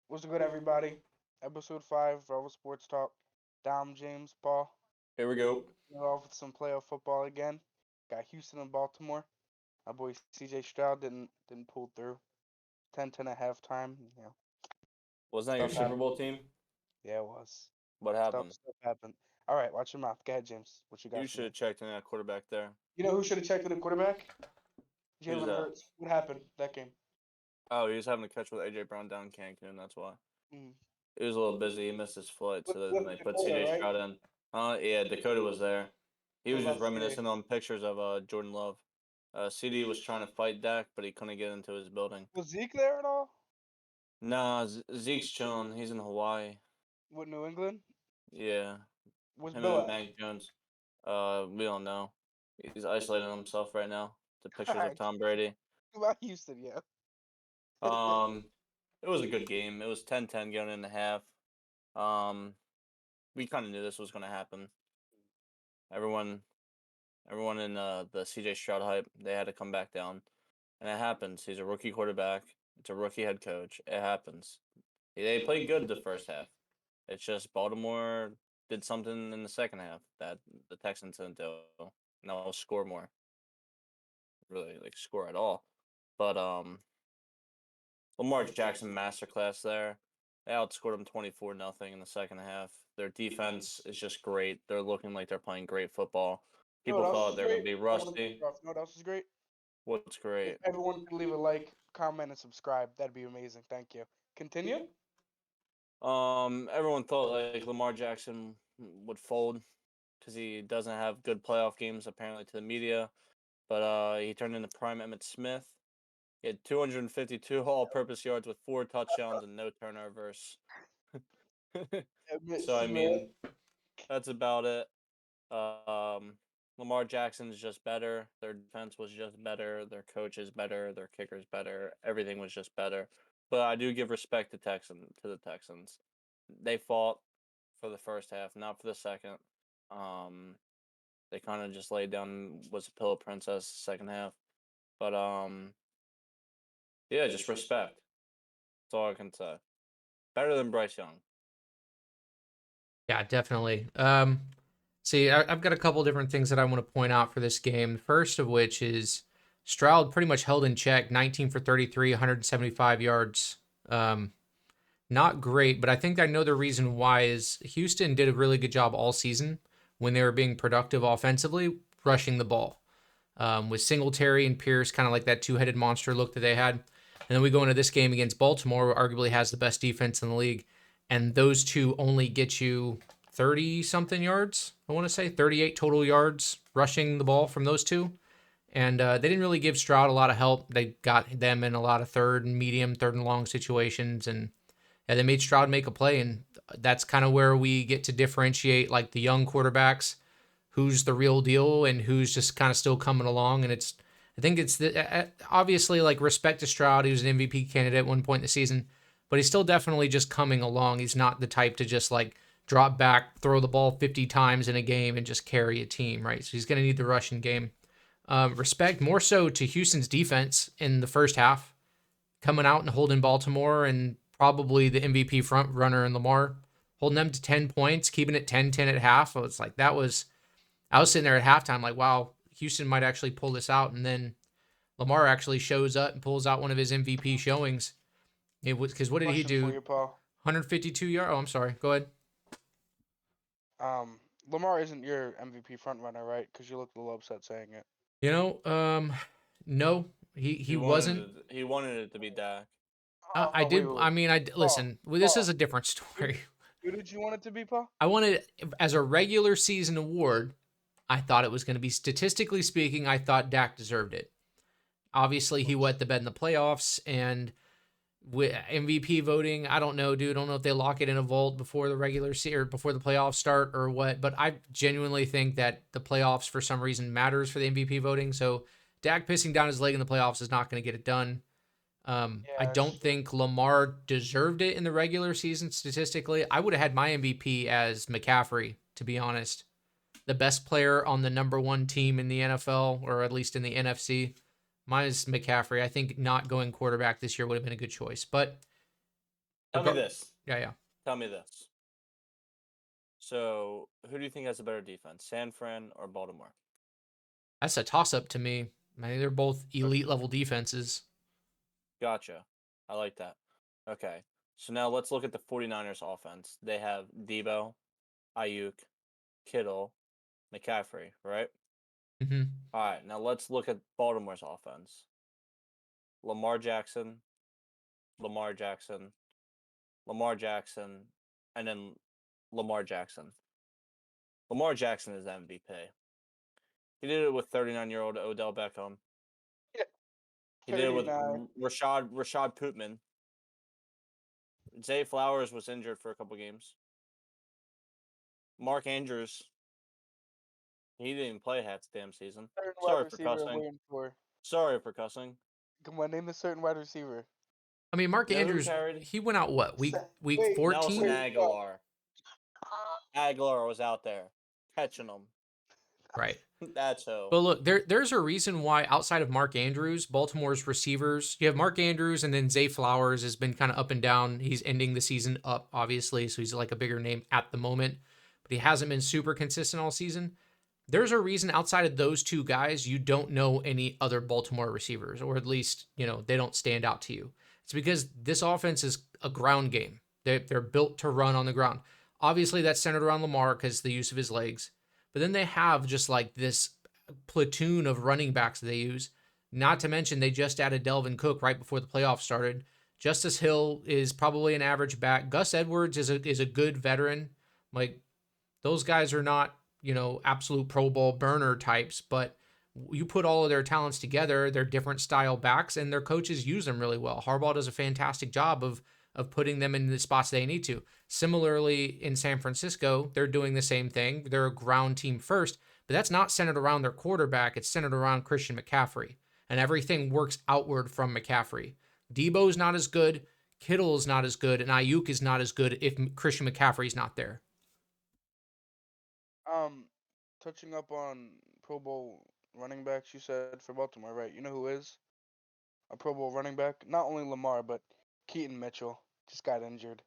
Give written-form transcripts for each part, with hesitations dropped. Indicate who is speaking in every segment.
Speaker 1: What's good, everybody? Episode 5, Rebel Sports Talk. Dom, James, Paul.
Speaker 2: Here we go.
Speaker 1: We're off with some playoff football again. Got Houston and Baltimore. My boy CJ Stroud didn't pull through. 10-10 at halftime.
Speaker 2: Wasn't that your
Speaker 1: Stuff
Speaker 2: Super
Speaker 1: happened.
Speaker 2: Bowl team?
Speaker 1: Yeah, it was.
Speaker 2: What
Speaker 1: Stuff
Speaker 2: happened?
Speaker 1: stuff happened. All right, watch your mouth. Go ahead, James. What you
Speaker 2: You
Speaker 1: got for
Speaker 2: should
Speaker 1: me?
Speaker 2: have checked in that quarterback there.
Speaker 1: You know who should have checked in the quarterback?
Speaker 2: Who's
Speaker 1: Jalen
Speaker 2: that?
Speaker 1: Hurts. What happened that game?
Speaker 2: Oh, he was having a catch with AJ Brown down in Cancun. That's why.
Speaker 1: Mm.
Speaker 2: He was a little busy. He missed his flight, so then
Speaker 1: With
Speaker 2: they put
Speaker 1: Dakota,
Speaker 2: CJ
Speaker 1: right?
Speaker 2: Stroud in. Yeah, Dakota was there. He
Speaker 1: I was
Speaker 2: was just
Speaker 1: about to say.
Speaker 2: reminiscing on pictures of Jordan Love. CD was trying to fight Dak, but he couldn't get into his building.
Speaker 1: Was Zeke there at all?
Speaker 2: Nah, Zeke's chilling. He's in Hawaii.
Speaker 1: With New England?
Speaker 2: Yeah,
Speaker 1: Was
Speaker 2: him
Speaker 1: Bill
Speaker 2: and
Speaker 1: at?
Speaker 2: Mac Jones. We don't know. He's isolating himself right now. The pictures of
Speaker 1: Alright,
Speaker 2: Tom Brady.
Speaker 1: about Houston, yeah.
Speaker 2: Um, it was a good game. It was 10-10 going into half. Um, we kind of knew this was going to happen. Everyone, everyone in the CJ Stroud hype, they had to come back down, and it happens. He's a rookie quarterback. It's a rookie head coach. It happens. They played good the first half. It's just Baltimore did something in the second half that the Texans didn't do. No, score more. Really, like score at all. But Lamar Jackson masterclass there. They outscored them 24-0 in the second half. Their defense is just great. They're looking like they're playing great football.
Speaker 1: You know what
Speaker 2: People
Speaker 1: else
Speaker 2: thought
Speaker 1: is
Speaker 2: they were going
Speaker 1: great?
Speaker 2: to be
Speaker 1: I want to cut
Speaker 2: rusty.
Speaker 1: you off. You know what else is great?
Speaker 2: What's
Speaker 1: If
Speaker 2: great?
Speaker 1: everyone could leave a like, comment, and subscribe, that'd be amazing. Thank you. Continue.
Speaker 2: Everyone thought like Lamar Jackson would fold because he doesn't have good playoff games apparently to the media. But he turned into prime Emmett Smith. He had 252 all-purpose yards with 4 touchdowns and no turnovers.
Speaker 1: Emmitt
Speaker 2: So I
Speaker 1: Smith.
Speaker 2: mean, that's about it. Um, Lamar Jackson's just better. Their defense was just better. Their coach is better. Their kicker's better. Everything was just better. But I do give respect to the Texans. They fought for the first half, not for the second. Um, they kind of just laid down was a pillow princess second half. But yeah, just respect. That's all I can say. Better than Bryce Young.
Speaker 3: Yeah, definitely. See, I've got a couple different things that I want to point out for this game. The first of which is Stroud pretty much held in check, 19 for 33, 175 yards. Not great, but I think I know the reason why is Houston did a really good job all season when they were being productive offensively, rushing the ball. With Singletary and Pierce, kind of like that two-headed monster look that they had. And then we go into this game against Baltimore, who arguably has the best defense in the league. And those two only get you 30-something yards, I want to say, 38 total yards rushing the ball from those two. And they didn't really give Stroud a lot of help. They got them in a lot of third and medium, third and long situations. And they made Stroud make a play. And that's kind of where we get to differentiate like the young quarterbacks, who's the real deal and who's just kind of still coming along. And I think it's obviously like respect to Stroud. He was an MVP candidate at one point in the season, but he's still definitely just coming along. He's not the type to just like drop back, throw the ball 50 times in a game and just carry a team, right? So he's going to need the rushing game. Respect more so to Houston's defense in the first half, coming out and holding Baltimore and probably the MVP front runner in Lamar, holding them to 10 points, keeping it 10-10 at half. So it's like I was sitting there at halftime like, wow, Houston might actually pull this out. And then Lamar actually shows up and pulls out one of his MVP showings. It was because what did he
Speaker 1: Question for
Speaker 3: do?
Speaker 1: you, Paul.
Speaker 3: 152 yards. Oh, I'm sorry. Go ahead.
Speaker 1: Lamar isn't your MVP frontrunner, right? Because you look a little upset saying it.
Speaker 3: You know, no, he wasn't.
Speaker 2: He wanted it to be Dak.
Speaker 3: I
Speaker 1: Wait,
Speaker 3: did.
Speaker 1: wait, wait.
Speaker 3: I mean, I
Speaker 1: Paul,
Speaker 3: listen. Well, this is
Speaker 1: Paul,
Speaker 3: a different
Speaker 1: who,
Speaker 3: story.
Speaker 1: who did you want it to be, Paul?
Speaker 3: I wanted as a regular season award. I thought it was going to be statistically speaking. I thought Dak deserved it. Obviously, he wet the bed in the playoffs and with MVP voting. I don't know, dude. I don't know if they lock it in a vault before the regular season or before the playoffs start or what. But I genuinely think that the playoffs for some reason matters for the MVP voting. So Dak pissing down his leg in the playoffs is not going to get it done. I
Speaker 1: Yeah,
Speaker 3: don't think Lamar deserved it in the regular season statistically. I would have had my MVP as McCaffrey, to be honest. The best player on the number one team in the NFL, or at least in the NFC. Mine is McCaffrey. I think not going quarterback this year would have been a good choice. But
Speaker 2: Tell me this.
Speaker 3: Yeah.
Speaker 2: Tell me this. So, who do you think has a better defense, San Fran or Baltimore?
Speaker 3: That's a toss-up to me. I mean, they're both elite level defenses.
Speaker 2: Gotcha. I like that. Okay. So now let's look at the 49ers offense. They have Debo, Ayuk, Kittle, McCaffrey, right?
Speaker 3: Mm-hmm.
Speaker 2: All right. Now let's look at Baltimore's offense. Lamar Jackson, Lamar Jackson, Lamar Jackson, and then Lamar Jackson. Lamar Jackson is MVP. He did it with 39-year-old Odell Beckham. He did it with
Speaker 1: 39.
Speaker 2: Rashad Putman. Zay Flowers was injured for a couple games. Mark Andrews, he didn't even play half the damn season.
Speaker 1: Certain wide
Speaker 2: Sorry for
Speaker 1: receiver I'm
Speaker 2: cussing.
Speaker 1: waiting for.
Speaker 2: Sorry for cussing.
Speaker 1: Come on, name a certain wide receiver.
Speaker 3: I mean, Mark
Speaker 2: You know who
Speaker 3: Andrews,
Speaker 2: carried?
Speaker 3: he went out what week
Speaker 1: Wait,
Speaker 3: 14.
Speaker 2: Nelson
Speaker 1: wait,
Speaker 2: Aguilar. Aguilar was out there catching them.
Speaker 3: Right.
Speaker 2: That's who.
Speaker 3: But look, there's a reason why outside of Mark Andrews, Baltimore's receivers, you have Mark Andrews and then Zay Flowers has been kind of up and down. He's ending the season up, obviously, so he's like a bigger name at the moment, but he hasn't been super consistent all season. There's a reason outside of those two guys, you don't know any other Baltimore receivers, or at least, they don't stand out to you. It's because this offense is a ground game. They're built to run on the ground. Obviously, that's centered around Lamar because the use of his legs. But then they have just like this platoon of running backs that they use. Not to mention they just added Delvin Cook right before the playoffs started. Justice Hill is probably an average back. Gus Edwards is a good veteran. Like those guys are not, absolute Pro Bowl burner types, but you put all of their talents together, they're different style backs, and their coaches use them really well. Harbaugh does a fantastic job of putting them in the spots they need to. Similarly, in San Francisco, they're doing the same thing. They're a ground team first, but that's not centered around their quarterback. It's centered around Christian McCaffrey, and everything works outward from McCaffrey. Debo's not as good, Kittle's not as good, and Ayuk is not as good if Christian McCaffrey's not there.
Speaker 1: Touching up on Pro Bowl running backs, you said for Baltimore, right? You know who is a Pro Bowl running back? Not only Lamar, but Keaton Mitchell just got injured.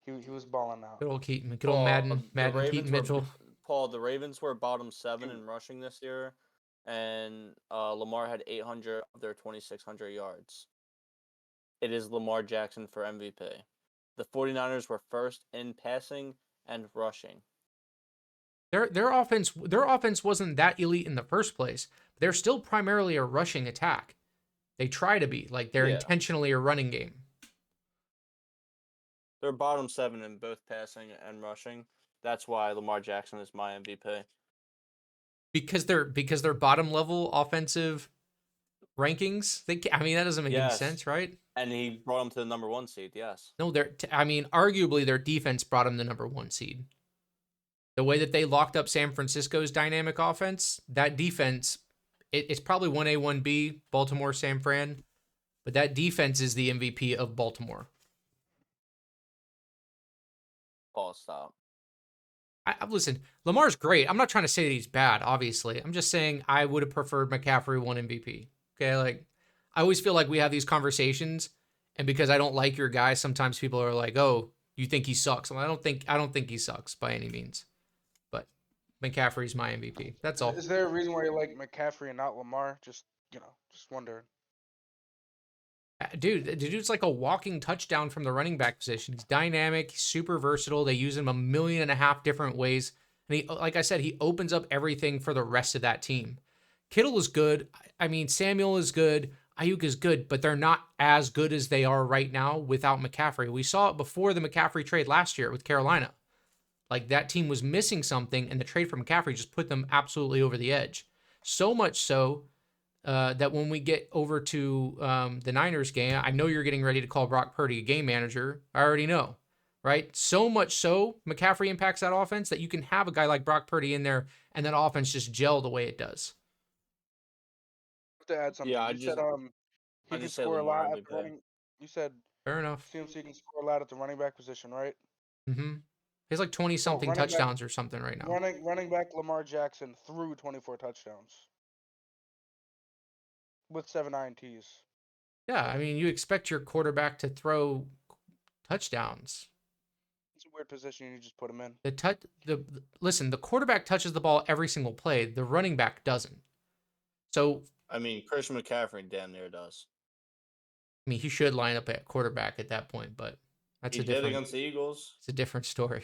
Speaker 1: He was balling out.
Speaker 3: Good old Keaton, good old Madden Keaton Mitchell.
Speaker 2: The Ravens were bottom 7 in rushing this year, and Lamar had 800 of their 2,600 yards. It is Lamar Jackson for MVP. The 49ers were first in passing and rushing.
Speaker 3: Their offense wasn't that elite in the first place. They're still primarily a rushing attack. They try to be like they're intentionally a running game.
Speaker 2: They're bottom 7 in both passing and rushing. That's why Lamar Jackson is my MVP.
Speaker 3: Because they're bottom level offensive rankings. That doesn't make any sense, right?
Speaker 2: And he brought them to the number 1 seed. Yes.
Speaker 3: No, arguably their defense brought them the number 1 seed. The way that they locked up San Francisco's dynamic offense, that defense, it's probably 1A, 1B, Baltimore, San Fran, but that defense is the MVP of Baltimore.
Speaker 2: Paul, stop.
Speaker 3: Listen, Lamar's great. I'm not trying to say that he's bad, obviously. I'm just saying I would have preferred McCaffrey won MVP. Okay, like, I always feel like we have these conversations, and because I don't like your guy, sometimes people are like, oh, you think he sucks. Well, I don't think he sucks by any means. McCaffrey's my MVP. That's all.
Speaker 1: Is there a reason why you like McCaffrey and not Lamar? Just wondering.
Speaker 3: Dude, the dude's like a walking touchdown from the running back position. He's dynamic, he's super versatile. They use him 1.5 million different ways. And he, like I said, he opens up everything for the rest of that team. Kittle is good. Samuel is good. Ayuk is good, but they're not as good as they are right now without McCaffrey. We saw it before the McCaffrey trade last year with Carolina. Like, that team was missing something, and the trade for McCaffrey just put them absolutely over the edge. So much so that when we get over to the Niners game, I know you're getting ready to call Brock Purdy a game manager. I already know, right? So much so, McCaffrey impacts that offense that you can have a guy like Brock Purdy in there, and that offense just gel the way it does.
Speaker 1: To add something,
Speaker 2: Yeah,
Speaker 1: you said he can score a lot at the running. You said
Speaker 3: fair enough.
Speaker 1: CMC can score a lot at the running back position, right?
Speaker 3: Mm-hmm. He's like 20-something touchdowns or something right now.
Speaker 1: Running back Lamar Jackson threw 24 touchdowns with 7 INTs.
Speaker 3: Yeah, you expect your quarterback to throw touchdowns.
Speaker 1: It's a weird position you just put him in.
Speaker 3: Listen, the quarterback touches the ball every single play. The running back doesn't. So
Speaker 2: I mean, Christian McCaffrey damn near does.
Speaker 3: I mean, he should line up at quarterback at that point, but
Speaker 2: He did against the Eagles.
Speaker 3: It's a different story.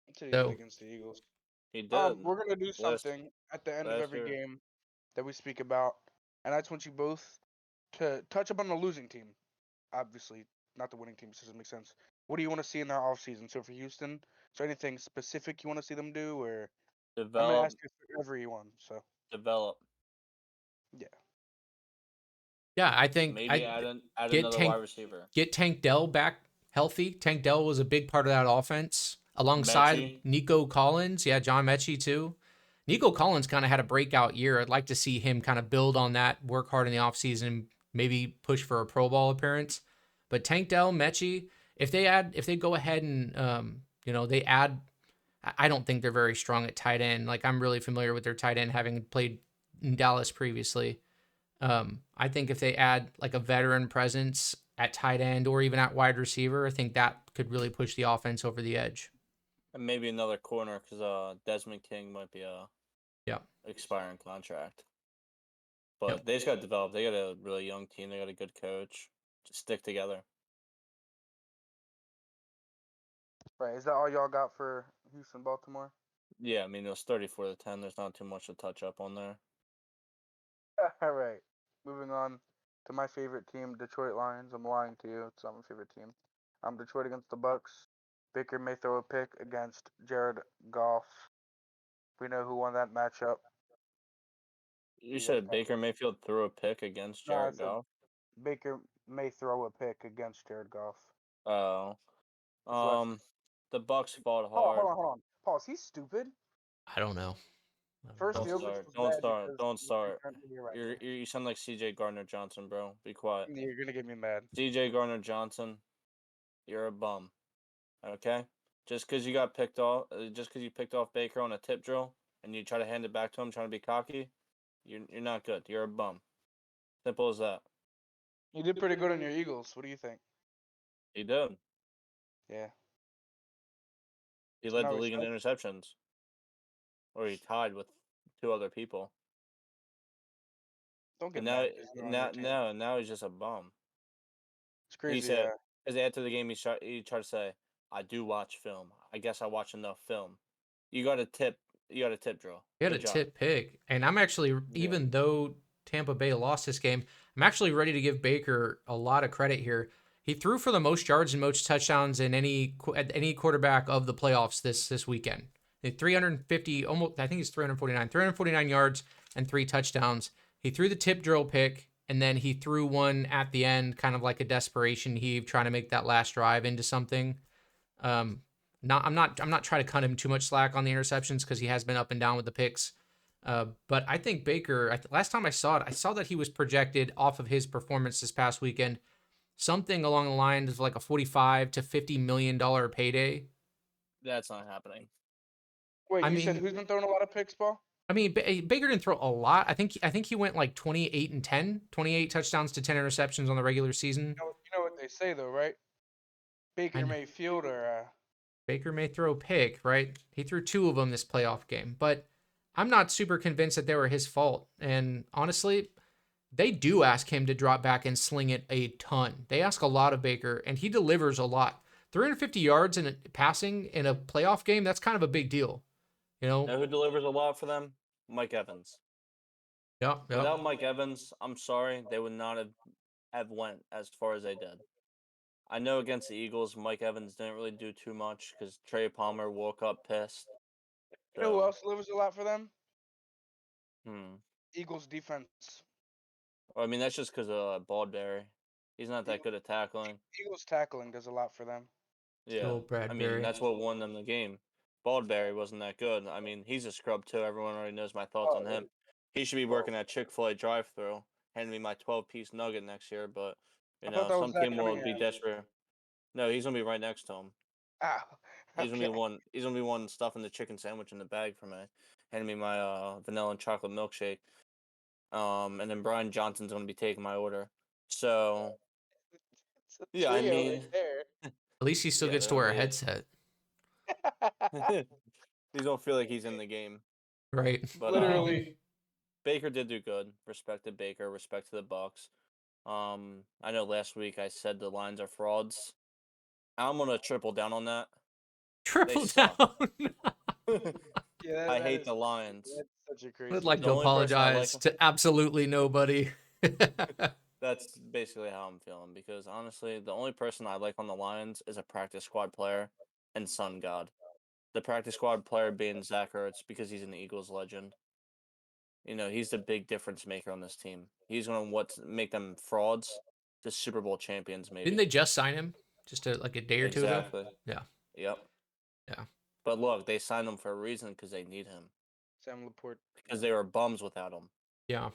Speaker 1: That's what he did
Speaker 3: So
Speaker 1: against the Eagles.
Speaker 2: He did.
Speaker 1: We're gonna do
Speaker 2: Last
Speaker 1: something at the end of
Speaker 2: last
Speaker 1: every
Speaker 2: year.
Speaker 1: game that we speak about, and I just want you both to touch up on the losing team. Obviously, not the winning team. This doesn't make sense. What do you want to see in their offseason? So for Houston, is there anything specific you want to see them do, or I'm gonna
Speaker 2: Develop,
Speaker 1: ask you for everyone. So
Speaker 2: develop.
Speaker 1: yeah,
Speaker 3: yeah, I think
Speaker 2: Maybe
Speaker 3: I
Speaker 2: add
Speaker 3: get
Speaker 2: another wide
Speaker 3: Tank
Speaker 2: receiver.
Speaker 3: get Tank Dell back healthy. Tank Dell was a big part of that offense alongside
Speaker 2: Mechie.
Speaker 3: Nico Collins. Yeah, John Mechie too. Nico Collins kind of had a breakout year. I'd like to see him kind of build on that, work hard in the offseason, maybe push for a Pro Bowl appearance. But Tank Dell, Mechie, if they go ahead and they add, I don't think they're very strong at tight end. Like, I'm really familiar with their tight end, having played in Dallas previously. I think if they add like a veteran presence at tight end or even at wide receiver, I think that could really push the offense over the edge.
Speaker 2: And maybe another corner because Desmond King might be
Speaker 3: Yeah.
Speaker 2: expiring contract. But
Speaker 3: Yep.
Speaker 2: they just got to develop. They got a really young team. They got a good coach. Just stick together.
Speaker 1: right. Is that all y'all got for Houston, Baltimore?
Speaker 2: Yeah, I mean it was 34-10. There's not too much to touch up on there.
Speaker 1: All right. Moving on to my favorite team, Detroit Lions. I'm lying to you. It's not my favorite team. Detroit against the Bucks. Baker may throw a pick against Jared Goff. We know who won that matchup.
Speaker 2: You
Speaker 1: You guys
Speaker 2: said
Speaker 1: got
Speaker 2: Baker Mayfield threw a pick against
Speaker 1: no. I
Speaker 2: Jared
Speaker 1: said
Speaker 2: Goff.
Speaker 1: Baker may throw a pick against Jared Goff.
Speaker 2: Oh,
Speaker 1: His last.
Speaker 2: the Bucks fought
Speaker 1: Hold on,
Speaker 2: hard.
Speaker 1: hold on. Pause. He's stupid.
Speaker 3: I don't know.
Speaker 1: First,
Speaker 2: Don't
Speaker 1: the Oakland
Speaker 2: start.
Speaker 1: was
Speaker 2: Don't
Speaker 1: bad
Speaker 2: start.
Speaker 1: because
Speaker 2: Don't start.
Speaker 1: you're right.
Speaker 2: You sound like C.J. Gardner Johnson, bro. Be quiet.
Speaker 1: You're gonna get me mad.
Speaker 2: C.J. Gardner Johnson, you're a bum. Okay. Just because you got picked off, just because you picked off Baker on a tip drill and you try to hand it back to him, trying to be cocky, you're not good. You're a bum. Simple as that.
Speaker 1: You did pretty good on your Eagles. What do you think?
Speaker 2: He did.
Speaker 1: Yeah.
Speaker 2: He
Speaker 1: So
Speaker 2: led
Speaker 1: now
Speaker 2: the
Speaker 1: we
Speaker 2: league in
Speaker 1: suck?
Speaker 2: interceptions, or he tied with two other people.
Speaker 1: Don't get
Speaker 2: And now,
Speaker 1: mad because you're on your team.
Speaker 2: now he's just a bum.
Speaker 1: It's
Speaker 2: He
Speaker 1: crazy.
Speaker 2: said, because after the game, he tried to say, "I do watch film. I guess I watch enough film." You got a tip. You got a tip drill.
Speaker 3: He had
Speaker 2: Good
Speaker 3: a
Speaker 2: job.
Speaker 3: tip pick. And I'm actually,
Speaker 2: Yeah.
Speaker 3: even though Tampa Bay lost this game, I'm actually ready to give Baker a lot of credit here. He threw for the most yards and most touchdowns in any quarterback of the playoffs this weekend. 350, almost, I think it's 349 yards and 3 touchdowns. He threw the tip drill pick, and then he threw one at the end, kind of like a desperation heave, trying to make that last drive into something. I'm not trying to cut him too much slack on the interceptions because he has been up and down with the picks. But I think Baker, last time I saw it, I saw that he was projected off of his performance this past weekend, something along the lines of like a $45 to $50 million payday.
Speaker 2: That's not happening.
Speaker 1: Wait,
Speaker 3: I
Speaker 1: you said
Speaker 3: mean,
Speaker 1: who's been throwing a lot of picks, Paul?
Speaker 3: Baker didn't throw a lot. I think he went like 28 and 10, 28 touchdowns to 10 interceptions on the regular season.
Speaker 1: You know what they say though, right? Baker Mayfield or
Speaker 3: Baker may throw a pick, right? He threw 2 of them this playoff game, but I'm not super convinced that they were his fault. And honestly, they do ask him to drop back and sling it a ton. They ask a lot of Baker, and he delivers a lot. 350 yards in passing in a playoff game, that's kind of a big deal. You know?
Speaker 2: Who delivers a lot for them? Mike Evans.
Speaker 3: Yep.
Speaker 2: Without Mike Evans, I'm sorry, they would not have went as far as they did. I know against the Eagles, Mike Evans didn't really do too much because Trey Palmer woke up pissed.
Speaker 1: you know who else delivers a lot for them?
Speaker 2: Hmm.
Speaker 1: Eagles defense.
Speaker 2: Well, I mean, that's just because of Baldberry. He's not that good at tackling.
Speaker 1: Eagles tackling does a lot for them.
Speaker 2: Yeah.
Speaker 3: Still
Speaker 2: I mean,
Speaker 3: Bradbury.
Speaker 2: that's what won them the game. Baldberry wasn't that good. I mean, he's a scrub too. Everyone already knows my thoughts on him. He should be working at Chick-fil-A drive-thru, handing me my 12-piece nugget next year. But
Speaker 1: I thought that was
Speaker 2: some
Speaker 1: Zach
Speaker 2: team will be
Speaker 1: Cunningham.
Speaker 2: desperate. No, he's gonna be right next to him.
Speaker 1: Ah,
Speaker 2: He's gonna
Speaker 1: okay.
Speaker 2: be one. He's gonna be one stuffing the chicken sandwich in the bag for me, handing me my vanilla and chocolate milkshake. And then Brian Johnson's gonna be taking my order. So
Speaker 1: It's a
Speaker 2: Yeah, I
Speaker 1: trio
Speaker 2: mean,
Speaker 1: right there.
Speaker 3: At least he still
Speaker 2: yeah,
Speaker 3: gets to
Speaker 2: I
Speaker 3: wear a
Speaker 2: mean,
Speaker 3: headset,
Speaker 2: he don't feel like he's in the game.
Speaker 3: right?
Speaker 2: But
Speaker 1: Literally.
Speaker 2: Baker did do good. Respect to Baker. Respect to the Bucks. I know last week I said the Lions are frauds. I'm gonna triple down on that. They
Speaker 3: Triple
Speaker 2: suck.
Speaker 3: down.
Speaker 1: Yeah,
Speaker 2: I
Speaker 1: that
Speaker 2: hate
Speaker 1: is
Speaker 2: the Lions.
Speaker 1: that's such a
Speaker 3: I'd
Speaker 1: crazy
Speaker 3: like
Speaker 2: The
Speaker 3: to
Speaker 1: take.
Speaker 2: only person I like,
Speaker 3: apologize to absolutely nobody.
Speaker 2: that's basically how I'm feeling because honestly, the only person I like on the Lions is a practice squad player and Sun God. The practice squad player being Zach Ertz because he's an Eagles legend. He's the big difference maker on this team. He's going to make them frauds to Super Bowl champions, maybe.
Speaker 3: Didn't they just sign him just like a day or two ago?
Speaker 2: Exactly.
Speaker 3: Yeah.
Speaker 2: Yep.
Speaker 3: Yeah.
Speaker 2: But look, they signed him for a reason because they need him.
Speaker 1: Sam Laporte.
Speaker 2: Because they were bums without him.
Speaker 3: Yeah.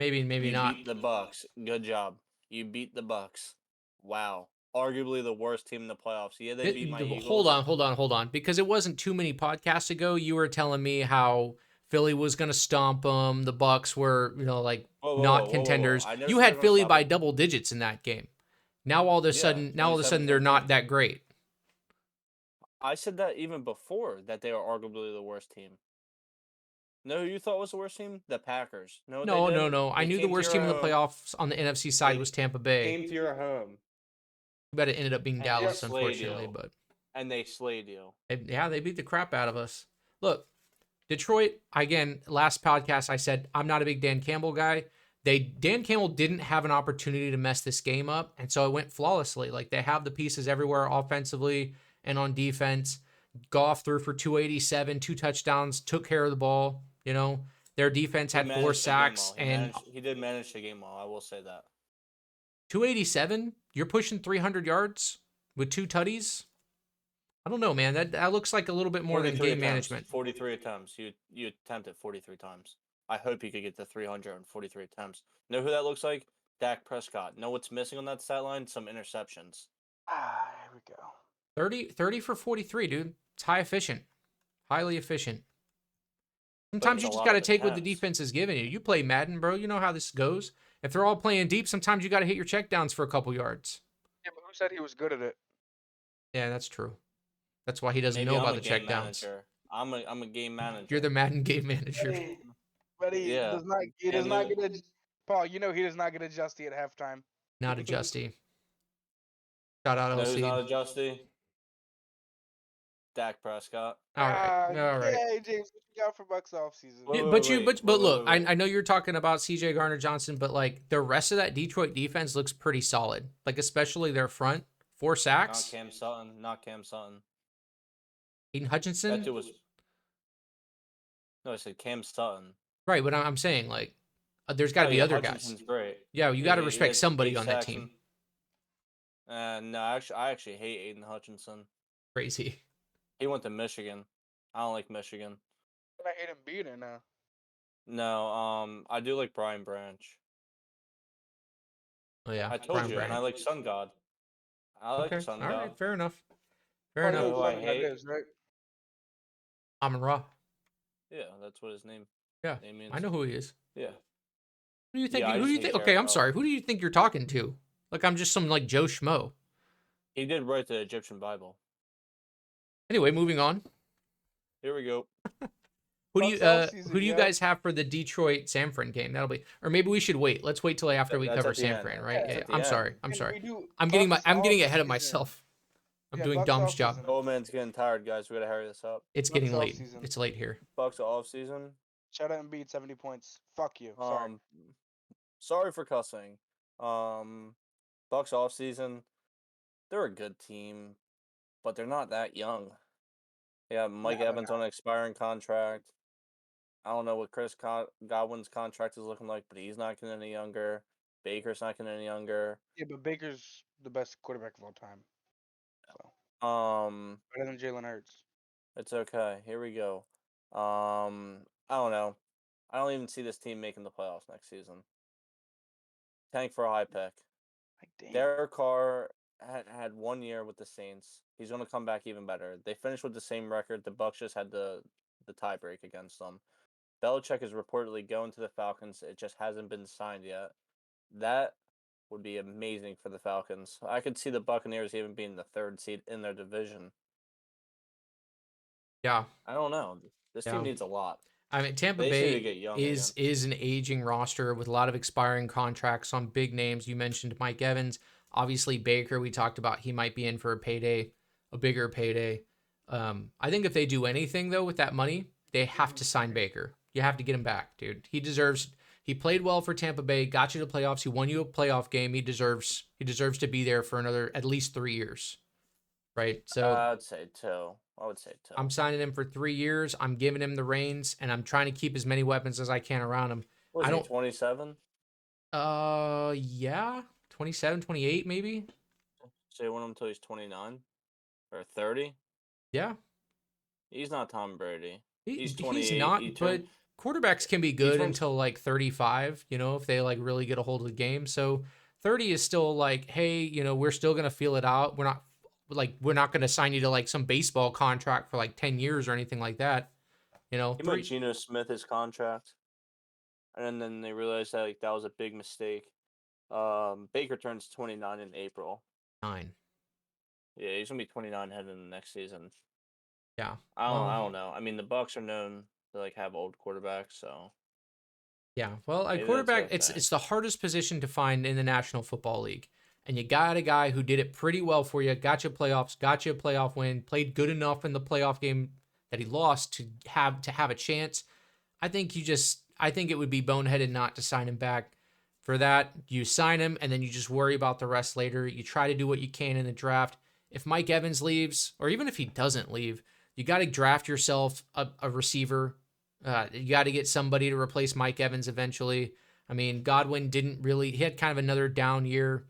Speaker 3: Maybe
Speaker 2: You
Speaker 3: not.
Speaker 2: beat the Bucks. Good job. You beat the Bucks. Wow. Arguably the worst team in the playoffs. Yeah, they beat my Eagles.
Speaker 3: Hold on. Because it wasn't too many podcasts ago. You were telling me how Philly was going to stomp them. The Bucks were, like not contenders.
Speaker 2: I never
Speaker 3: You
Speaker 2: said they
Speaker 3: had
Speaker 2: were gonna
Speaker 3: Philly
Speaker 2: stop
Speaker 3: by
Speaker 2: 'em.
Speaker 3: double digits in that game. Now all of a
Speaker 2: Yeah,
Speaker 3: sudden,
Speaker 2: 27
Speaker 3: they're not
Speaker 2: points.
Speaker 3: that great.
Speaker 2: I said that even before that they are arguably the worst team. No, who you thought was the worst team? The Packers. No, what they
Speaker 3: No,
Speaker 2: did?
Speaker 3: no, no. I
Speaker 2: They
Speaker 3: knew the
Speaker 2: came to
Speaker 3: worst
Speaker 2: your
Speaker 3: team in the
Speaker 2: home.
Speaker 3: playoffs on the NFC side
Speaker 2: They
Speaker 3: was Tampa Bay.
Speaker 2: came to your home
Speaker 3: But it ended up being
Speaker 2: and they
Speaker 3: Dallas,
Speaker 2: slayed
Speaker 3: unfortunately.
Speaker 2: you.
Speaker 3: But
Speaker 2: And they slayed you.
Speaker 3: yeah, they beat the crap out of us. Look, Detroit, again, last podcast I said I'm not a big Dan Campbell guy. Dan Campbell didn't have an opportunity to mess this game up, and so it went flawlessly. Like they have the pieces everywhere offensively and on defense. Goff threw for 287, 2 touchdowns, took care of the ball. Their defense
Speaker 2: He
Speaker 3: had 4
Speaker 2: managed the game
Speaker 3: sacks
Speaker 2: well.
Speaker 3: and
Speaker 2: He did manage the game well. I will say that.
Speaker 3: 287. You're pushing 300 yards with 2 tutties. I don't know, man. That looks like a little bit more than
Speaker 2: 43
Speaker 3: game
Speaker 2: attempts.
Speaker 3: management.
Speaker 2: 43 attempts. You attempted 43 times. I hope you could get to 343 attempts. Know who that looks like? Dak Prescott. Know what's missing on that stat line? Some interceptions.
Speaker 1: Here we go.
Speaker 3: 30 for 43, dude. It's high efficient. Highly efficient.
Speaker 2: But
Speaker 3: Sometimes
Speaker 2: it's
Speaker 3: you
Speaker 2: a
Speaker 3: just
Speaker 2: lot
Speaker 3: got to
Speaker 2: of
Speaker 3: take what the
Speaker 2: attempts.
Speaker 3: defense is giving you. You play Madden, bro. You know how this goes. If they're all playing deep, sometimes you got to hit your checkdowns for a couple yards.
Speaker 1: Yeah, but who said he was good at it?
Speaker 3: Yeah, that's true. That's why he doesn't
Speaker 2: Maybe
Speaker 3: know
Speaker 2: I'm
Speaker 3: about
Speaker 2: a
Speaker 3: the
Speaker 2: game
Speaker 3: checkdowns.
Speaker 2: manager. I'm a game manager.
Speaker 3: You're the Madden game manager.
Speaker 1: But he
Speaker 2: Yeah.
Speaker 1: does not. He does
Speaker 2: And
Speaker 1: not get a. Paul, he does not get a Justy at halftime.
Speaker 3: Not a Justy. Shout out
Speaker 2: know who's
Speaker 3: LC.
Speaker 2: not a Justy? Dak Prescott.
Speaker 3: All right. All right.
Speaker 1: Yeah, James, what you got for Bucks off season?
Speaker 2: Wait,
Speaker 3: But look,
Speaker 2: wait.
Speaker 3: I know you're talking about CJ Garner Johnson, but like the rest of that Detroit defense looks pretty solid. Like especially their front, 4 sacks.
Speaker 2: Not Cam Sutton.
Speaker 3: Aiden
Speaker 2: That
Speaker 3: Hutchinson.
Speaker 2: dude was. No, I said Cam Sutton.
Speaker 3: Right, but I'm saying like there's got to be other
Speaker 2: Hutchinson's
Speaker 3: guys.
Speaker 2: great.
Speaker 3: Yeah, you got to
Speaker 2: He
Speaker 3: respect
Speaker 2: has
Speaker 3: somebody
Speaker 2: 8
Speaker 3: on that
Speaker 2: sacks
Speaker 3: team.
Speaker 2: No, I actually hate Aiden Hutchinson.
Speaker 3: Crazy.
Speaker 2: He went to Michigan. I don't like Michigan.
Speaker 1: I hate him being it now.
Speaker 2: No, I do like Brian Branch.
Speaker 3: Oh yeah,
Speaker 2: I told
Speaker 3: Brian
Speaker 2: you, and I
Speaker 3: Branch.
Speaker 2: like Sun God. I like
Speaker 3: Okay,
Speaker 2: Sun
Speaker 3: all
Speaker 2: God.
Speaker 3: right, fair enough.
Speaker 1: Fair
Speaker 3: enough.
Speaker 2: Who I
Speaker 1: That
Speaker 2: hate?
Speaker 1: is, right?
Speaker 3: Amon Ra.
Speaker 2: Yeah, that's what his name
Speaker 3: Yeah,
Speaker 2: means.
Speaker 3: I know who he is.
Speaker 2: Yeah.
Speaker 3: Who do you think?
Speaker 2: Yeah, I
Speaker 3: who do
Speaker 2: just
Speaker 3: you
Speaker 2: hate
Speaker 3: think?
Speaker 2: Jared
Speaker 3: Okay, I'm
Speaker 2: Goff.
Speaker 3: sorry. Who do you think you're talking to? Like I'm just some like Joe Schmo.
Speaker 2: He did write the Egyptian Bible.
Speaker 3: Anyway, moving on.
Speaker 2: Here we go.
Speaker 3: Who
Speaker 1: Bucks offseason,
Speaker 3: do you
Speaker 1: yo.
Speaker 3: guys have for the Detroit San Fran game? That'll be, or maybe we should wait. Let's wait till after we
Speaker 2: That's
Speaker 3: cover
Speaker 2: at the
Speaker 3: San
Speaker 2: end.
Speaker 3: Fran,
Speaker 2: Yeah,
Speaker 3: right?
Speaker 2: it's
Speaker 3: Yeah,
Speaker 2: at the
Speaker 3: I'm
Speaker 2: end.
Speaker 3: sorry. I'm
Speaker 1: And
Speaker 3: sorry.
Speaker 1: we do
Speaker 3: I'm getting
Speaker 1: Bucks
Speaker 3: getting ahead of
Speaker 1: offseason.
Speaker 3: myself. I'm
Speaker 1: Yeah,
Speaker 3: doing
Speaker 1: Bucks
Speaker 3: Dom's job.
Speaker 1: offseason.
Speaker 2: Old man's getting tired, guys. We gotta hurry this up.
Speaker 3: It's
Speaker 1: Bucks
Speaker 3: getting late.
Speaker 1: offseason.
Speaker 3: It's late here.
Speaker 2: Bucks off season.
Speaker 1: Shout out Embiid, 70 points. Fuck you. Sorry.
Speaker 2: Sorry for cussing. Bucks off season. They're a good team, but they're not that young. Yeah, Mike
Speaker 1: No,
Speaker 2: Evans on an expiring contract. I don't know what Godwin's contract is looking like, but he's not getting any younger. Baker's not getting any younger.
Speaker 1: Yeah, but Baker's the best quarterback of all time. So better than Jalen Hurts.
Speaker 2: It's okay. Here we go. I don't know. I don't even see this team making the playoffs next season. Tank for a high pick.
Speaker 1: Like, damn.
Speaker 2: Derek Carr had 1 year with the Saints. He's going to come back even better. They finished with the same record. The Bucks just had the tie break against them. Belichick is reportedly going to the Falcons. It just hasn't been signed yet. That would be amazing for the Falcons. I could see the Buccaneers even being the 3rd seed in their division.
Speaker 3: Yeah,
Speaker 2: I don't know. This team
Speaker 3: yeah.
Speaker 2: needs a lot.
Speaker 3: I mean, Tampa
Speaker 2: They just need to
Speaker 3: Bay
Speaker 2: get young
Speaker 3: is
Speaker 2: again.
Speaker 3: is an aging roster with a lot of expiring contracts on big names. You mentioned Mike Evans, obviously Baker. We talked about he might be in for a payday, a bigger payday. I think if they do anything though with that money, they have to sign Baker. You have to get him back, dude. He deserves. He played well for Tampa Bay, got you to playoffs. He won you a playoff game. He deserves to be there for another at least 3 years, right? So
Speaker 2: I would say 2. I would say 2.
Speaker 3: I'm signing him for 3 years. I'm giving him the reins, and I'm trying to keep as many weapons as I can around him.
Speaker 2: Was
Speaker 3: I
Speaker 2: he
Speaker 3: don't.
Speaker 2: 27?
Speaker 3: Yeah, 27, 28, maybe.
Speaker 2: So you want him until he's 29 or 30?
Speaker 3: Yeah,
Speaker 2: He's not Tom Brady. He's
Speaker 3: he's
Speaker 2: 28.
Speaker 3: not. But quarterbacks can be
Speaker 2: He
Speaker 3: good
Speaker 2: turns
Speaker 3: until like 35. If they like really get a hold of the game. So 30 is still like, hey, we're still gonna feel it out. We're not gonna sign you to like some baseball contract for like 10 years or anything like that.
Speaker 2: he made
Speaker 3: Three
Speaker 2: Geno Smith his contract, and then they realized that that was a big mistake. Baker turns 29 in April.
Speaker 3: 9.
Speaker 2: Yeah, he's gonna be 29 heading into next season.
Speaker 3: Yeah.
Speaker 2: I
Speaker 3: Well,
Speaker 2: don't know. I mean, the Bucks are known to have old quarterbacks, so
Speaker 3: yeah, well, a
Speaker 2: maybe that's
Speaker 3: quarterback,
Speaker 2: a
Speaker 3: it's
Speaker 2: thing.
Speaker 3: the hardest position to find in the National Football League. And you got a guy who did it pretty well for you, got you playoffs, got you a playoff win, played good enough in the playoff game that he lost to have a chance. I think it would be boneheaded not to sign him back. For that, you sign him and then you just worry about the rest later. You try to do what you can in the draft. If Mike Evans leaves, or even if he doesn't leave, you got to draft yourself a receiver. You got to get somebody to replace Mike Evans eventually. I mean, Godwin didn't really, he had kind of another down year.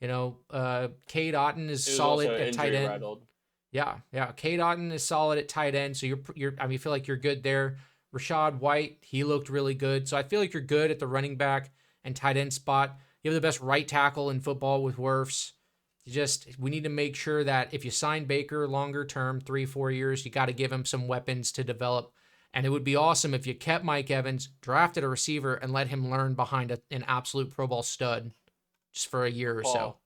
Speaker 3: Cade Otton is
Speaker 2: He was also
Speaker 3: solid at tight
Speaker 2: injury
Speaker 3: end.
Speaker 2: rattled.
Speaker 3: Yeah. Cade Otton is solid at tight end. So I mean, I feel like you're good there. Rashad White, he looked really good. So I feel like you're good at the running back and tight end spot. You have the best right tackle in football with Wirfs. We need to make sure that if you sign Baker longer term, 3-4 years, you got to give him some weapons to develop. And it would be awesome if you kept Mike Evans, drafted a receiver, and let him learn behind an absolute Pro Bowl stud just for a year or so.
Speaker 2: Paul,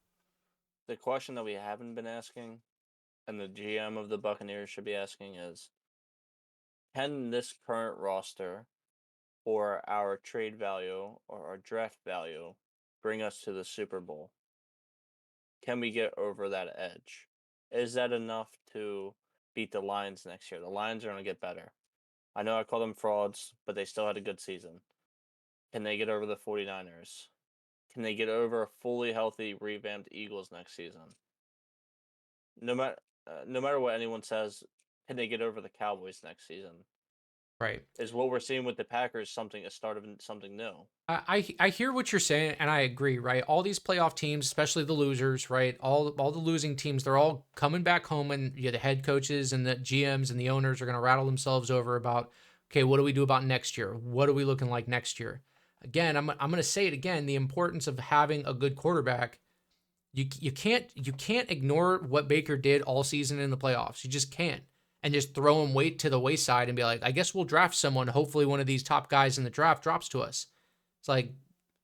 Speaker 2: the question that we haven't been asking, and the GM of the Buccaneers should be asking is, can this current roster or our trade value or our draft value bring us to the Super Bowl? Can we get over that edge? Is that enough to beat the Lions next year? The Lions are going to get better. I know I call them frauds, but they still had a good season. Can they get over the 49ers? Can they get over a fully healthy, revamped Eagles next season? No matter what anyone says, can they get over the Cowboys next season?
Speaker 3: Right.
Speaker 2: Is what we're seeing with the Packers a start of something new?
Speaker 3: I hear what you're saying, and I agree, right? All these playoff teams, especially the losers, right? All the losing teams, they're all coming back home, and the head coaches and the GMs and the owners are going to rattle themselves over about, okay, what do we do about next year? What are we looking like next year? Again, I'm going to say it again: the importance of having a good quarterback. You can't ignore what Baker did all season in the playoffs. You just can't, and just throw him weight to the wayside and be like, I guess we'll draft someone. Hopefully, one of these top guys in the draft drops to us. It's like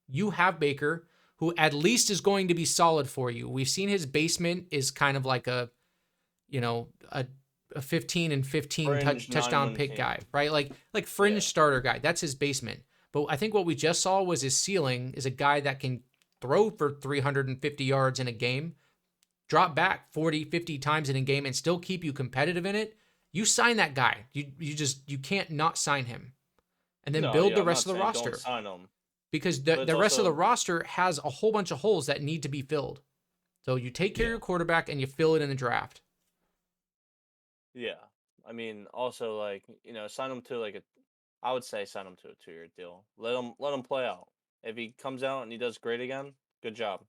Speaker 3: you have Baker, who at least is going to be solid for you. We've seen his basement is kind of like a 15 and 15
Speaker 2: Fringe
Speaker 3: touchdown
Speaker 2: 9-win
Speaker 3: pick
Speaker 2: team.
Speaker 3: guy, right? Like fringe
Speaker 2: Yeah.
Speaker 3: starter guy. That's his basement. But I think what we just saw was his ceiling is a guy that can throw for 350 yards in a game, drop back 40, 50 times in a game, and still keep you competitive in it. You sign that guy. You can't not sign him. And then
Speaker 2: No,
Speaker 3: build
Speaker 2: yeah,
Speaker 3: the
Speaker 2: I'm
Speaker 3: rest
Speaker 2: not
Speaker 3: of the
Speaker 2: saying don't
Speaker 3: roster.
Speaker 2: sign them,
Speaker 3: Because
Speaker 2: but it's
Speaker 3: the rest of the
Speaker 2: also
Speaker 3: roster has a whole bunch of holes that need to be filled. So you take care of
Speaker 2: yeah,
Speaker 3: your quarterback and you fill it in the draft.
Speaker 2: yeah. I mean, also sign him to I would say sign him to a 2-year deal. Let him play out. If he comes out and he does great again, good job.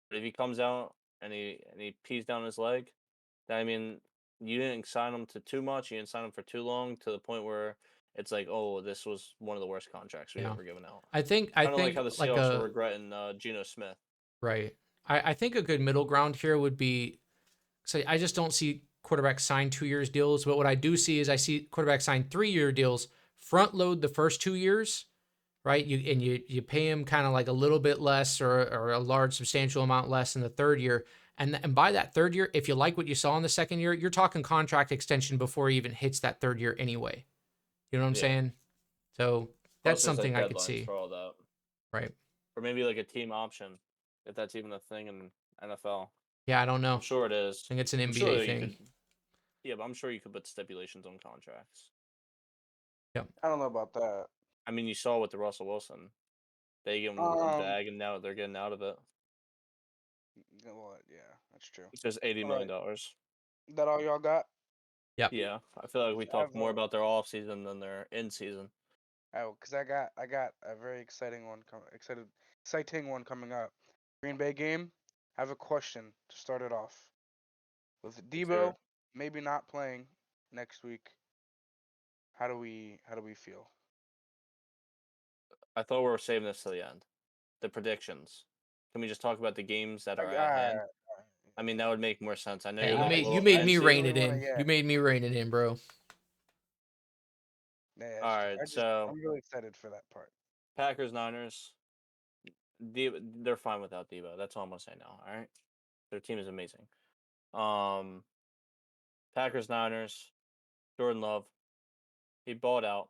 Speaker 2: But if he comes out and he pees down his leg, then I mean, you didn't sign him to too much. You didn't sign him for too long to the point where it's like, oh, this was one of the worst contracts we've
Speaker 3: Yeah.
Speaker 2: ever given out.
Speaker 3: I
Speaker 2: Kind of like
Speaker 3: think
Speaker 2: how the
Speaker 3: like
Speaker 2: Seahawks are
Speaker 3: a
Speaker 2: regretting Geno Smith.
Speaker 3: right. I think a good middle ground here would be, so I just don't see quarterbacks sign 2 years deals, but what I do see is I see quarterbacks sign 3-year deals, front load the first 2 years, right? You pay him kind of like a little bit less or a large substantial amount less in the third year. And by that third year, if you like what you saw in the second year, you're talking contract extension before he even hits that third year anyway. You know what I'm
Speaker 2: Yeah.
Speaker 3: saying? So that's
Speaker 2: Plus, there's like
Speaker 3: something I could
Speaker 2: deadlines
Speaker 3: see.
Speaker 2: for all that,
Speaker 3: Right.
Speaker 2: or maybe like a team option, if that's even a thing in NFL.
Speaker 3: Yeah, I don't know.
Speaker 2: I'm sure it
Speaker 3: I
Speaker 2: is.
Speaker 3: think it's an
Speaker 2: I'm
Speaker 3: NBA
Speaker 2: sure
Speaker 3: thing.
Speaker 2: you could. Yeah, but I'm sure you could put stipulations on contracts.
Speaker 3: Yep.
Speaker 1: I don't know about that.
Speaker 2: I mean, you saw with the Russell Wilson, they gave him a bag, and now they're getting out of it.
Speaker 1: Well, yeah, that's true.
Speaker 2: It's just $80 million.
Speaker 1: That all y'all got?
Speaker 3: Yep.
Speaker 2: Yeah, I feel like we talked more about their off season than their in season.
Speaker 1: Oh, because I got a very exciting one exciting one coming up. Green Bay game. I have a question to start it off. With
Speaker 2: Let's hear
Speaker 1: Debo
Speaker 2: it.
Speaker 1: maybe not playing next week, how do we feel?
Speaker 2: I thought we were saving this to the end. The predictions. Can we just talk about the games that are
Speaker 1: Like,
Speaker 2: at hand? I mean, that would make more sense. I know
Speaker 3: Yeah,
Speaker 2: you're like a
Speaker 3: you
Speaker 2: little
Speaker 3: made me
Speaker 2: antsy.
Speaker 3: rein
Speaker 1: really
Speaker 3: it
Speaker 1: wanna-
Speaker 3: in.
Speaker 1: yeah.
Speaker 3: You made me rein it in, bro.
Speaker 1: Yeah,
Speaker 2: All
Speaker 1: that's
Speaker 2: right,
Speaker 1: true.
Speaker 2: so
Speaker 1: I'm really excited for that part.
Speaker 2: Packers, Niners, they're fine without Debo. That's all I'm gonna say now. All right, their team is amazing. Packers, Niners, Jordan Love, he balled out.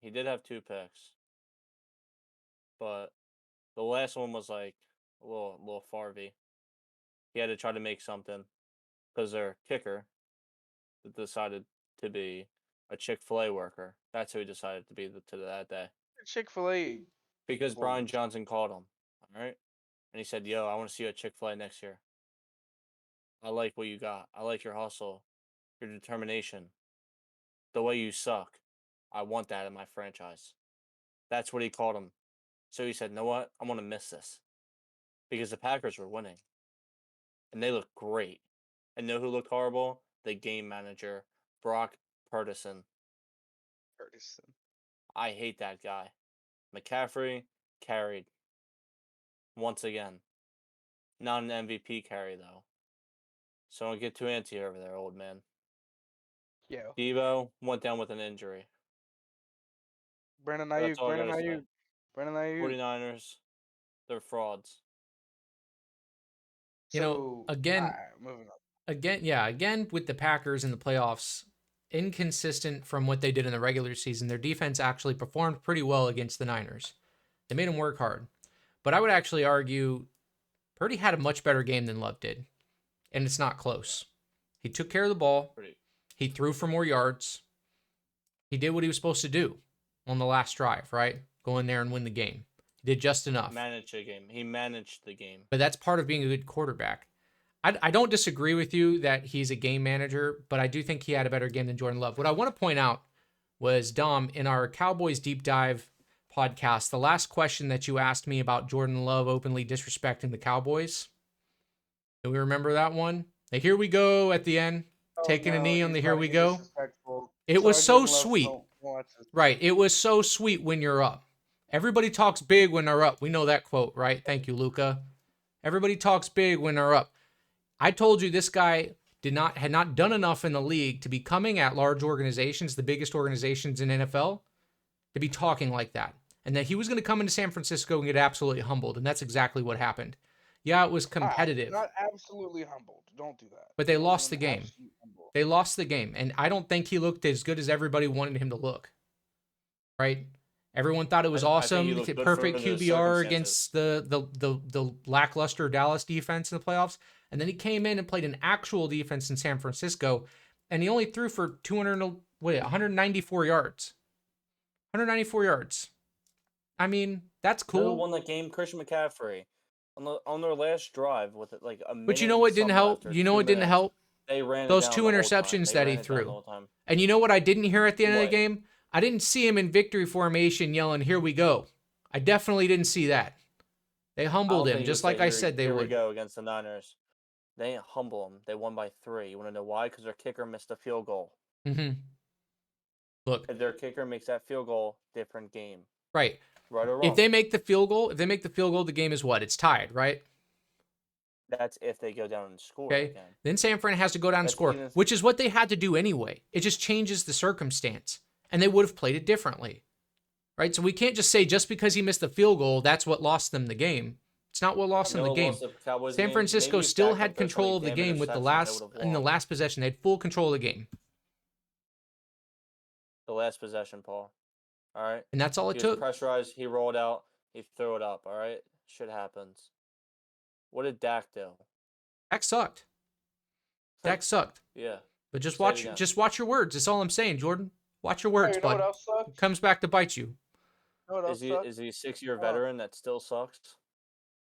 Speaker 2: He did have 2 picks, but the last one was like a little Farvy. He had to try to make something because their kicker decided to be a Chick-fil-A worker. That's who he decided to be to that day.
Speaker 1: Chick-fil-A.
Speaker 2: Because Brian Johnson called him, all right? And he said, yo, I want to see you at Chick-fil-A next year. I like what you got. I like your hustle, your determination, the way you suck. I want that in my franchise. That's what he called him. So he said, you know what? I'm going to miss this. Because the Packers were winning. And they looked great. And know who looked horrible? The game manager, Brock Purdy. I hate that guy. McCaffrey carried. Once again. Not an MVP carry, though. So don't get too antsy over there, old man.
Speaker 1: Yeah.
Speaker 2: Debo went down with an injury.
Speaker 1: Brandon
Speaker 2: That's
Speaker 1: Ayuk.
Speaker 2: all I
Speaker 1: Brandon
Speaker 2: gotta say.
Speaker 1: Ayuk. Brandon Ayuk.
Speaker 2: 49ers, they're frauds.
Speaker 3: You know,
Speaker 1: So
Speaker 3: again,
Speaker 1: moving on.
Speaker 3: again with the Packers in the playoffs, inconsistent from what they did in the regular season. Their defense actually performed pretty well against the Niners. They made them work hard. But I would actually argue Purdy had a much better game than Love did. And it's not close. He took care of the ball. He threw for more yards. He did what he was supposed to do on the last drive, right? Go in there and win the game. He did just enough.
Speaker 2: Manage a game. He managed the game.
Speaker 3: But that's part of being a good quarterback. I don't disagree with you that he's a game manager, but I do think he had a better game than Jordan Love. What I want to point out was, Dom, in our Cowboys Deep Dive podcast, the last question that you asked me about Jordan Love openly disrespecting the Cowboys. Do we remember that one? The here we go at the end, taking a knee on the here we go. It was so sweet. Right. It was so sweet when you're up. Everybody talks big when they're up. We know that quote, right? Thank you, Luca. Everybody talks big when they're up. I told you this guy had not done enough in the league to be coming at large organizations, the biggest organizations in NFL, to be talking like that. And that he was going to come into San Francisco and get absolutely humbled. And that's exactly what happened. Yeah, it was competitive.
Speaker 1: Not absolutely humbled. Don't do that.
Speaker 3: But they lost the game. They lost the game. And I don't think he looked as good as everybody wanted him to look. Right? Everyone thought it was awesome. Perfect QBR against the lackluster Dallas defense in the playoffs. And then he came in and played an actual defense in San Francisco. And he only threw for 194 yards. 194 yards. I mean, that's cool.
Speaker 2: Who won that game? Christian McCaffrey. On their last drive with it, like a minute.
Speaker 3: But you know what didn't help? You know what didn't help?
Speaker 2: They ran
Speaker 3: those 2 interceptions that he threw. And you know what I didn't hear at the end of the game? I didn't see him in victory formation yelling, "Here we go." I definitely didn't see that. They humbled him, just like I said they would.
Speaker 2: Here we go against the Niners. They didn't humble him. They won by 3. You want to know why? Because their kicker missed a field goal.
Speaker 3: Mm-hmm. Look,
Speaker 2: if their kicker makes that field goal, different game.
Speaker 3: Right.
Speaker 2: Right or wrong.
Speaker 3: If they make the field goal, the game is what? It's tied, right?
Speaker 2: That's if they go down and score.
Speaker 3: Okay.
Speaker 2: Again.
Speaker 3: Then San Fran has to go down and score, which is what they had to do anyway. It just changes the circumstance, and they would have played it differently, right? So we can't just say just because he missed the field goal, that's what lost them the game. It's not what lost them the
Speaker 2: what
Speaker 3: game.
Speaker 2: lost the Cowboys
Speaker 3: San
Speaker 2: game?
Speaker 3: Francisco
Speaker 2: Maybe if
Speaker 3: still
Speaker 2: Dak
Speaker 3: had
Speaker 2: had thrown
Speaker 3: control
Speaker 2: 20
Speaker 3: of the
Speaker 2: damn
Speaker 3: game with
Speaker 2: interceptions, they would've
Speaker 3: in the
Speaker 2: won.
Speaker 3: last possession. They had full control of the game.
Speaker 2: The last possession, Paul. All right.
Speaker 3: And that's all it
Speaker 2: He was
Speaker 3: took.
Speaker 2: pressurized. He rolled out. He threw it up. All right. Shit happens. What did Dak do?
Speaker 3: Dak sucked. Dak sucked.
Speaker 2: Yeah.
Speaker 3: But just
Speaker 2: Say it again.
Speaker 3: watch your words. That's all I'm saying, Jordan. Watch your
Speaker 1: Hey,
Speaker 3: words,
Speaker 1: you know what
Speaker 3: bud.
Speaker 1: else sucks?
Speaker 3: It comes back to bite you.
Speaker 1: You know what else sucks?
Speaker 2: Is he a 6-year veteran that still sucks?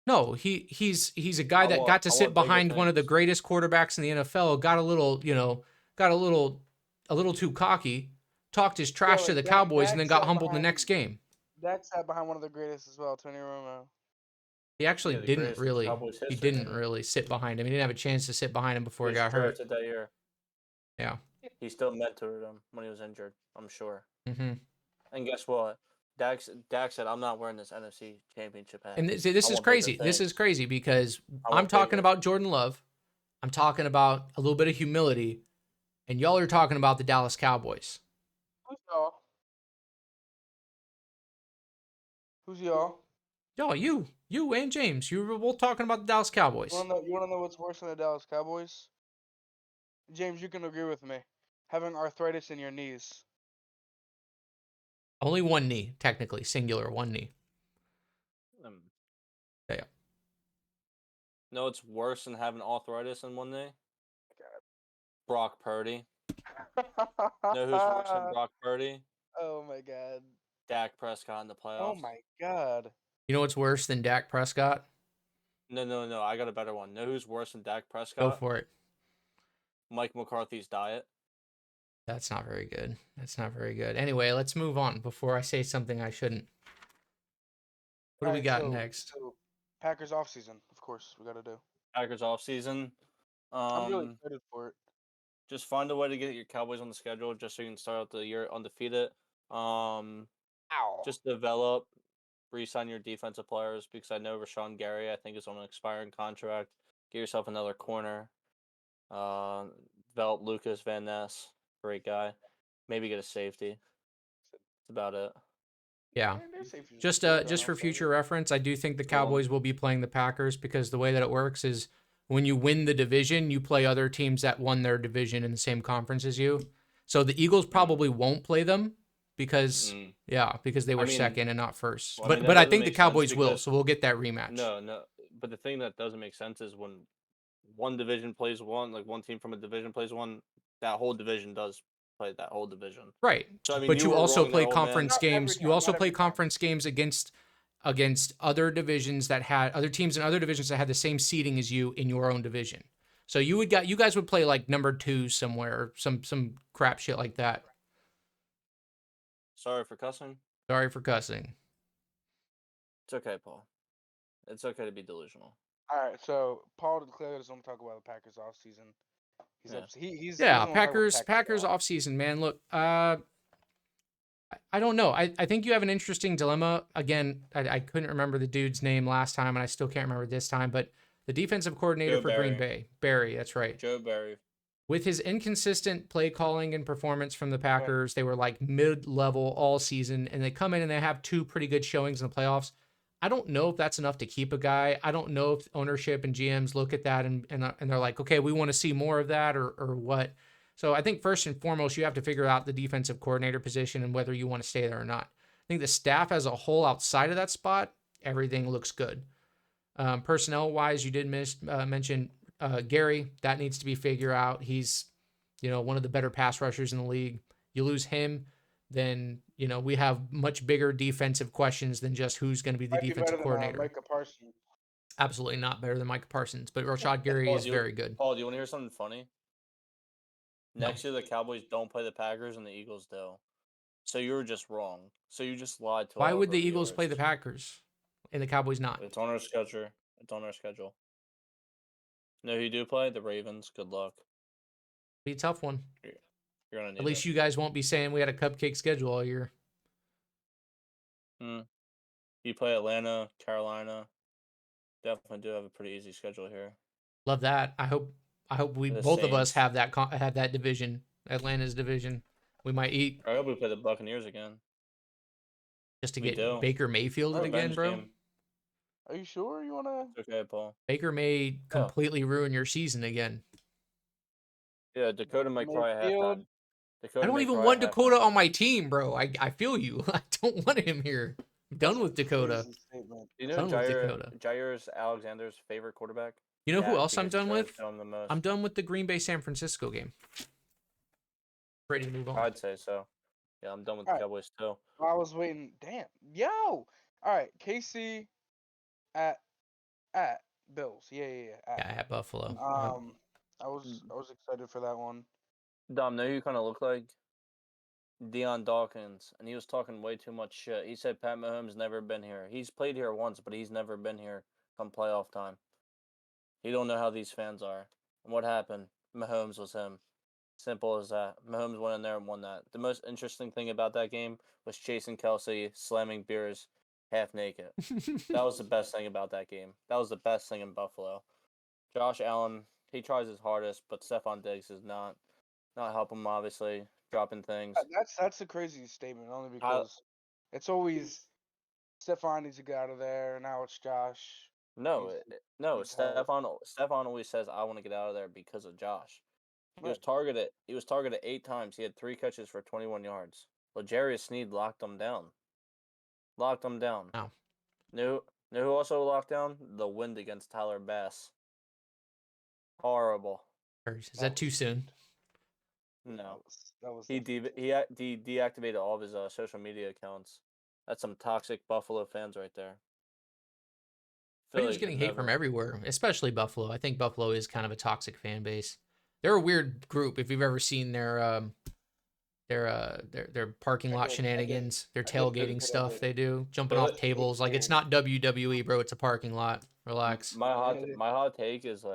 Speaker 3: No, he's a guy that got to sit behind one of the greatest quarterbacks in the NFL, got a little, got a little too cocky, talked his trash to the Cowboys, and then got humbled in the next game.
Speaker 1: Dak sat behind one of the greatest as well, Tony Romo.
Speaker 3: He actually didn't really. He didn't
Speaker 2: history.
Speaker 3: really sit behind him. He didn't have a chance to sit behind him before he got hurt.
Speaker 2: That year.
Speaker 3: Yeah.
Speaker 2: He still mentored him when he was injured, I'm sure.
Speaker 3: Mm-hmm.
Speaker 2: And guess what? Dak said, "I'm not wearing this NFC Championship hat."
Speaker 3: And this is crazy. This is crazy because I'm talking about Jordan Love. I'm talking about a little bit of humility, and y'all are talking about the Dallas Cowboys.
Speaker 1: Who's y'all? Who's y'all?
Speaker 3: Yo, you and James, you were both talking about the Dallas Cowboys.
Speaker 1: You want to know what's worse than the Dallas Cowboys? James, you can agree with me. Having arthritis in your knees.
Speaker 3: Only one knee, technically, singular, one knee. Yeah.
Speaker 2: No, it's worse than having arthritis in one knee. Brock Purdy. Know who's worse than Brock Purdy?
Speaker 1: Oh my God.
Speaker 2: Dak Prescott in the playoffs.
Speaker 1: Oh my God.
Speaker 3: You know what's worse than Dak Prescott?
Speaker 2: No. I got a better one. Know who's worse than Dak Prescott?
Speaker 3: Go for it.
Speaker 2: Mike McCarthy's diet.
Speaker 3: That's not very good. That's not very good. Anyway, let's move on before I say something I shouldn't. What do we got next?
Speaker 1: So Packers offseason, of course, we got to do.
Speaker 2: Packers offseason.
Speaker 1: I'm really excited for it.
Speaker 2: Just find a way to get your Cowboys on the schedule just so you can start out the year undefeated. Just develop, re-sign your defensive players because I know Rashawn Gary, I think, is on an expiring contract. Get yourself another corner. Develop Lucas Van Ness. Great guy. Maybe get a safety. That's about it.
Speaker 3: Yeah. Just for future reference, I do think the Cowboys will be playing the Packers because the way that it works is when you win the division, you play other teams that won their division in the same conference as you. So the Eagles probably won't play them because they were second and not first.
Speaker 2: Well,
Speaker 3: but I think the Cowboys will, so we'll get that rematch.
Speaker 2: No. But the thing that doesn't make sense is when one division plays one, like one team from a division plays one, that whole division does play that whole division.
Speaker 3: Right. So I mean, but you also play conference games. You also play conference games against other divisions that had other teams in other divisions that had the same seeding as you in your own division. So you guys would play like number 2 somewhere, some crap shit like that.
Speaker 2: Sorry for cussing. It's okay, Paul. It's okay to be delusional.
Speaker 1: All right, so Paul clearly doesn't want to talk about the Packers offseason. He's
Speaker 3: Packers offseason, man. Look, I don't know. I think you have an interesting dilemma. Again, I couldn't remember the dude's name last time, and I still can't remember this time, but the defensive coordinator for Green Bay. Barry, that's right.
Speaker 2: Joe Barry.
Speaker 3: With his inconsistent play calling and performance from the Packers, they were like mid-level all season, and they come in and they have 2 pretty good showings in the playoffs. I don't know if that's enough to keep a guy. I don't know if ownership and GMs look at that and they're like, okay, we want to see more of that or what. So I think first and foremost, you have to figure out the defensive coordinator position and whether you want to stay there or not. I think the staff as a whole outside of that spot, everything looks good. Personnel-wise, you did mention Gary. That needs to be figured out. He's, one of the better pass rushers in the league. You lose him, then we have much bigger defensive questions than just who's going to be the defensive coordinator.
Speaker 1: Micah Parsons.
Speaker 3: Absolutely not better than Micah Parsons, but Rashad Gary is very good.
Speaker 2: Paul, do you want to hear something funny? Next year, the Cowboys don't play the Packers and the Eagles do. So you were just wrong. So you just lied to.
Speaker 3: Why would the Eagles play the Packers and the Cowboys not?
Speaker 2: It's on our schedule. No, you do play the Ravens. Good luck.
Speaker 3: Be a tough one.
Speaker 2: You're gonna need
Speaker 3: At least you guys won't be saying we had a cupcake schedule all year.
Speaker 2: You play Atlanta, Carolina. Definitely do have a pretty easy schedule here.
Speaker 3: Love that. I hope we both of us have that division, Atlanta's division. We might eat.
Speaker 2: I hope we play the Buccaneers again.
Speaker 3: just to
Speaker 2: We
Speaker 3: get
Speaker 2: do.
Speaker 3: Baker Mayfielded again,
Speaker 2: Revenge
Speaker 3: bro.
Speaker 2: game.
Speaker 1: Are you sure you wanna?
Speaker 2: It's okay, Paul.
Speaker 3: Baker may
Speaker 2: Yeah.
Speaker 3: completely ruin your season again.
Speaker 2: Yeah, Dakota might cry at halftime.
Speaker 3: I don't even want Dakota on my team, bro. I feel you. I don't want him here. I'm done with Dakota.
Speaker 2: You know
Speaker 3: Done with Dakota.
Speaker 2: Jair's Alexander's favorite quarterback?
Speaker 3: You know who
Speaker 2: Dak,
Speaker 3: else I'm
Speaker 2: because he
Speaker 3: done
Speaker 2: tries
Speaker 3: with?
Speaker 2: to him the most.
Speaker 3: I'm done with the Green Bay San Francisco game. Ready to move on.
Speaker 2: I'd say so. Yeah, I'm done with the
Speaker 1: Alright.
Speaker 2: Cowboys too.
Speaker 1: I was waiting. Damn. Yo. All right. KC at Bills. Yeah.
Speaker 3: Yeah, at Buffalo.
Speaker 1: I was excited for that one.
Speaker 2: Dom, know who you kind of look like? Deion Dawkins, and he was talking way too much shit. He said Pat Mahomes never been here. He's played here once, but he's never been here come playoff time. He don't know how these fans are. And what happened? Mahomes was him. Simple as that. Mahomes went in there and won that. The most interesting thing about that game was Jason Kelsey slamming beers half naked. That was the best thing about that game. That was the best thing in Buffalo. Josh Allen, he tries his hardest, but Stephon Diggs is not helping him, obviously, dropping things.
Speaker 1: That's the craziest statement, only because it's always Stephon needs to get out of there, and now it's Josh.
Speaker 2: No,
Speaker 1: he's hurt.
Speaker 2: Stephon always says, I want to get out of there because of Josh. He was targeted 8 times. He had 3 catches for 21 yards. L'Jarius Sneed locked him down.
Speaker 3: Wow.
Speaker 2: Knew who also locked down? The wind against Tyler Bass. Horrible.
Speaker 3: Is that too soon?
Speaker 2: No.
Speaker 1: That was
Speaker 2: He deactivated all of his social media accounts. That's some toxic Buffalo fans right there.
Speaker 3: But he was getting hate from everywhere, especially Buffalo. I think Buffalo is kind of a toxic fan base. They're a weird group. If you've ever seen their parking lot shenanigans, their tailgating stuff they do, jumping off tables. Like, it's not WWE, bro. It's a parking lot. Relax.
Speaker 2: My hot take is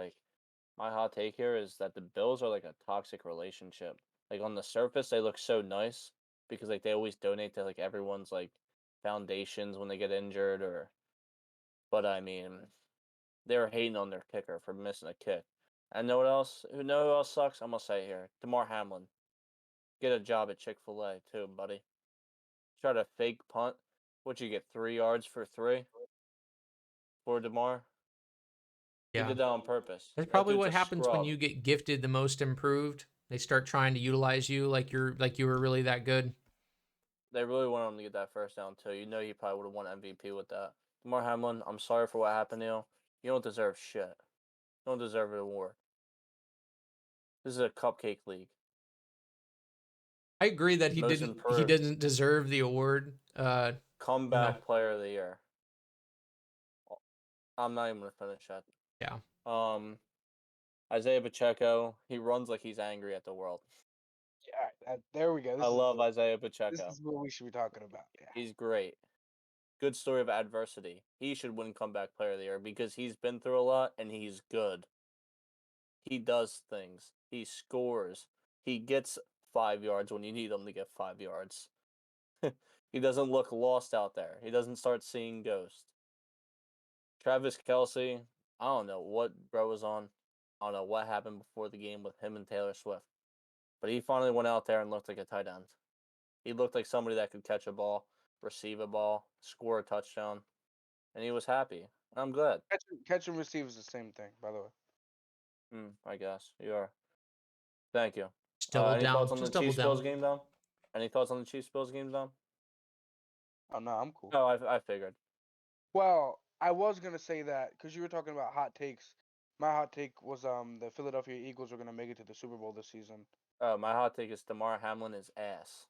Speaker 2: my hot take here is that the Bills are like a toxic relationship. Like, on the surface, they look so nice because like they always donate to like everyone's like foundations when they get injured but I mean, they're hating on their kicker for missing a kick. And know what else? Who else sucks? I'm gonna say here, Damar Hamlin. Get a job at Chick-fil-A too, buddy. Try to fake punt. What'd you get? 3 yards for 3 for Damar?
Speaker 3: Yeah.
Speaker 2: He did that on purpose.
Speaker 3: That's probably what happens when you get gifted the most improved. They start trying to utilize you like you were really that good.
Speaker 2: They really want him to get that first down too. You know he probably would have won MVP with that. Damar Hamlin, I'm sorry for what happened to you. You don't deserve shit. You don't deserve an award. This is a cupcake league.
Speaker 3: I agree that he didn't deserve the award.
Speaker 2: Comeback player of the year. I'm not even gonna finish that.
Speaker 3: Yeah.
Speaker 2: Isaiah Pacheco, he runs like he's angry at the world.
Speaker 1: Yeah, there we go.
Speaker 2: I love Isaiah Pacheco.
Speaker 1: This is what we should be talking about. Yeah.
Speaker 2: He's great. Good story of adversity. He should win comeback player of the year because he's been through a lot and he's good. He does things. He scores. He gets 5 yards when you need him to get 5 yards. He doesn't look lost out there. He doesn't start seeing ghosts. Travis Kelce, I don't know what bro was on. I don't know what happened before the game with him and Taylor Swift. But he finally went out there and looked like a tight end. He looked like somebody that could catch a ball, receive a ball, score a touchdown. And he was happy. I'm glad.
Speaker 1: Catch and receive is the same thing, by the way.
Speaker 2: I guess. You are. Thank you.
Speaker 3: Any
Speaker 2: thoughts on the Chiefs-Bills game, Dom? Any thoughts on the Chiefs-Bills game, Dom?
Speaker 1: Oh, no, I'm cool.
Speaker 2: No, I figured.
Speaker 1: Well, I was going to say that because you were talking about hot takes. My hot take was the Philadelphia Eagles are going to make it to the Super Bowl this season.
Speaker 2: My hot take is Damar Hamlin is ass.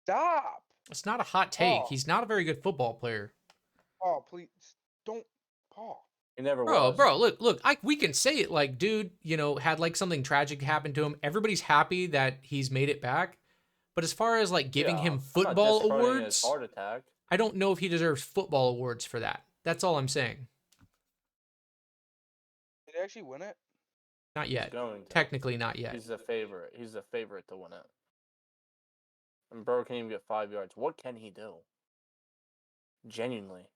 Speaker 1: Stop!
Speaker 3: It's not a hot take. He's not a very good football player.
Speaker 1: Oh, please don't, Paul.
Speaker 2: He never was.
Speaker 3: Bro, look. We can say it like, dude, had like something tragic happen to him. Everybody's happy that he's made it back. But as far as like giving him football awards,
Speaker 2: heart attack.
Speaker 3: I don't know if he deserves football awards for that. That's all I'm saying.
Speaker 1: Did he actually win it?
Speaker 3: Not yet. Technically not yet.
Speaker 2: He's the favorite. He's the favorite to win it. And bro can't even get 5 yards. What can he do? Genuinely.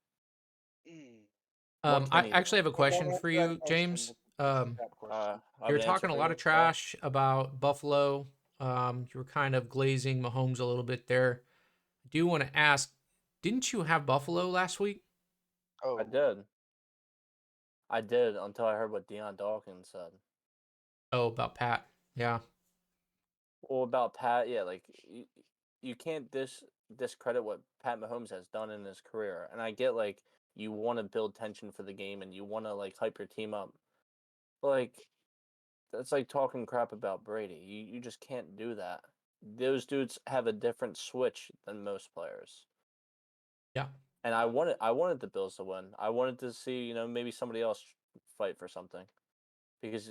Speaker 3: I actually have a question for you, James. You're talking a lot of trash about Buffalo. You were kind of glazing Mahomes a little bit there. I do want to ask, didn't you have Buffalo last week?
Speaker 1: Oh,
Speaker 2: I did until I heard what Deion Dawkins said.
Speaker 3: Oh, about Pat. Yeah.
Speaker 2: Well, about Pat, yeah, like you can't discredit what Pat Mahomes has done in his career. And I get like you want to build tension for the game and you want to like hype your team up. But like that's like talking crap about Brady. You just can't do that. Those dudes have a different switch than most players.
Speaker 3: Yeah.
Speaker 2: And I wanted the Bills to win. I wanted to see, maybe somebody else fight for something. Because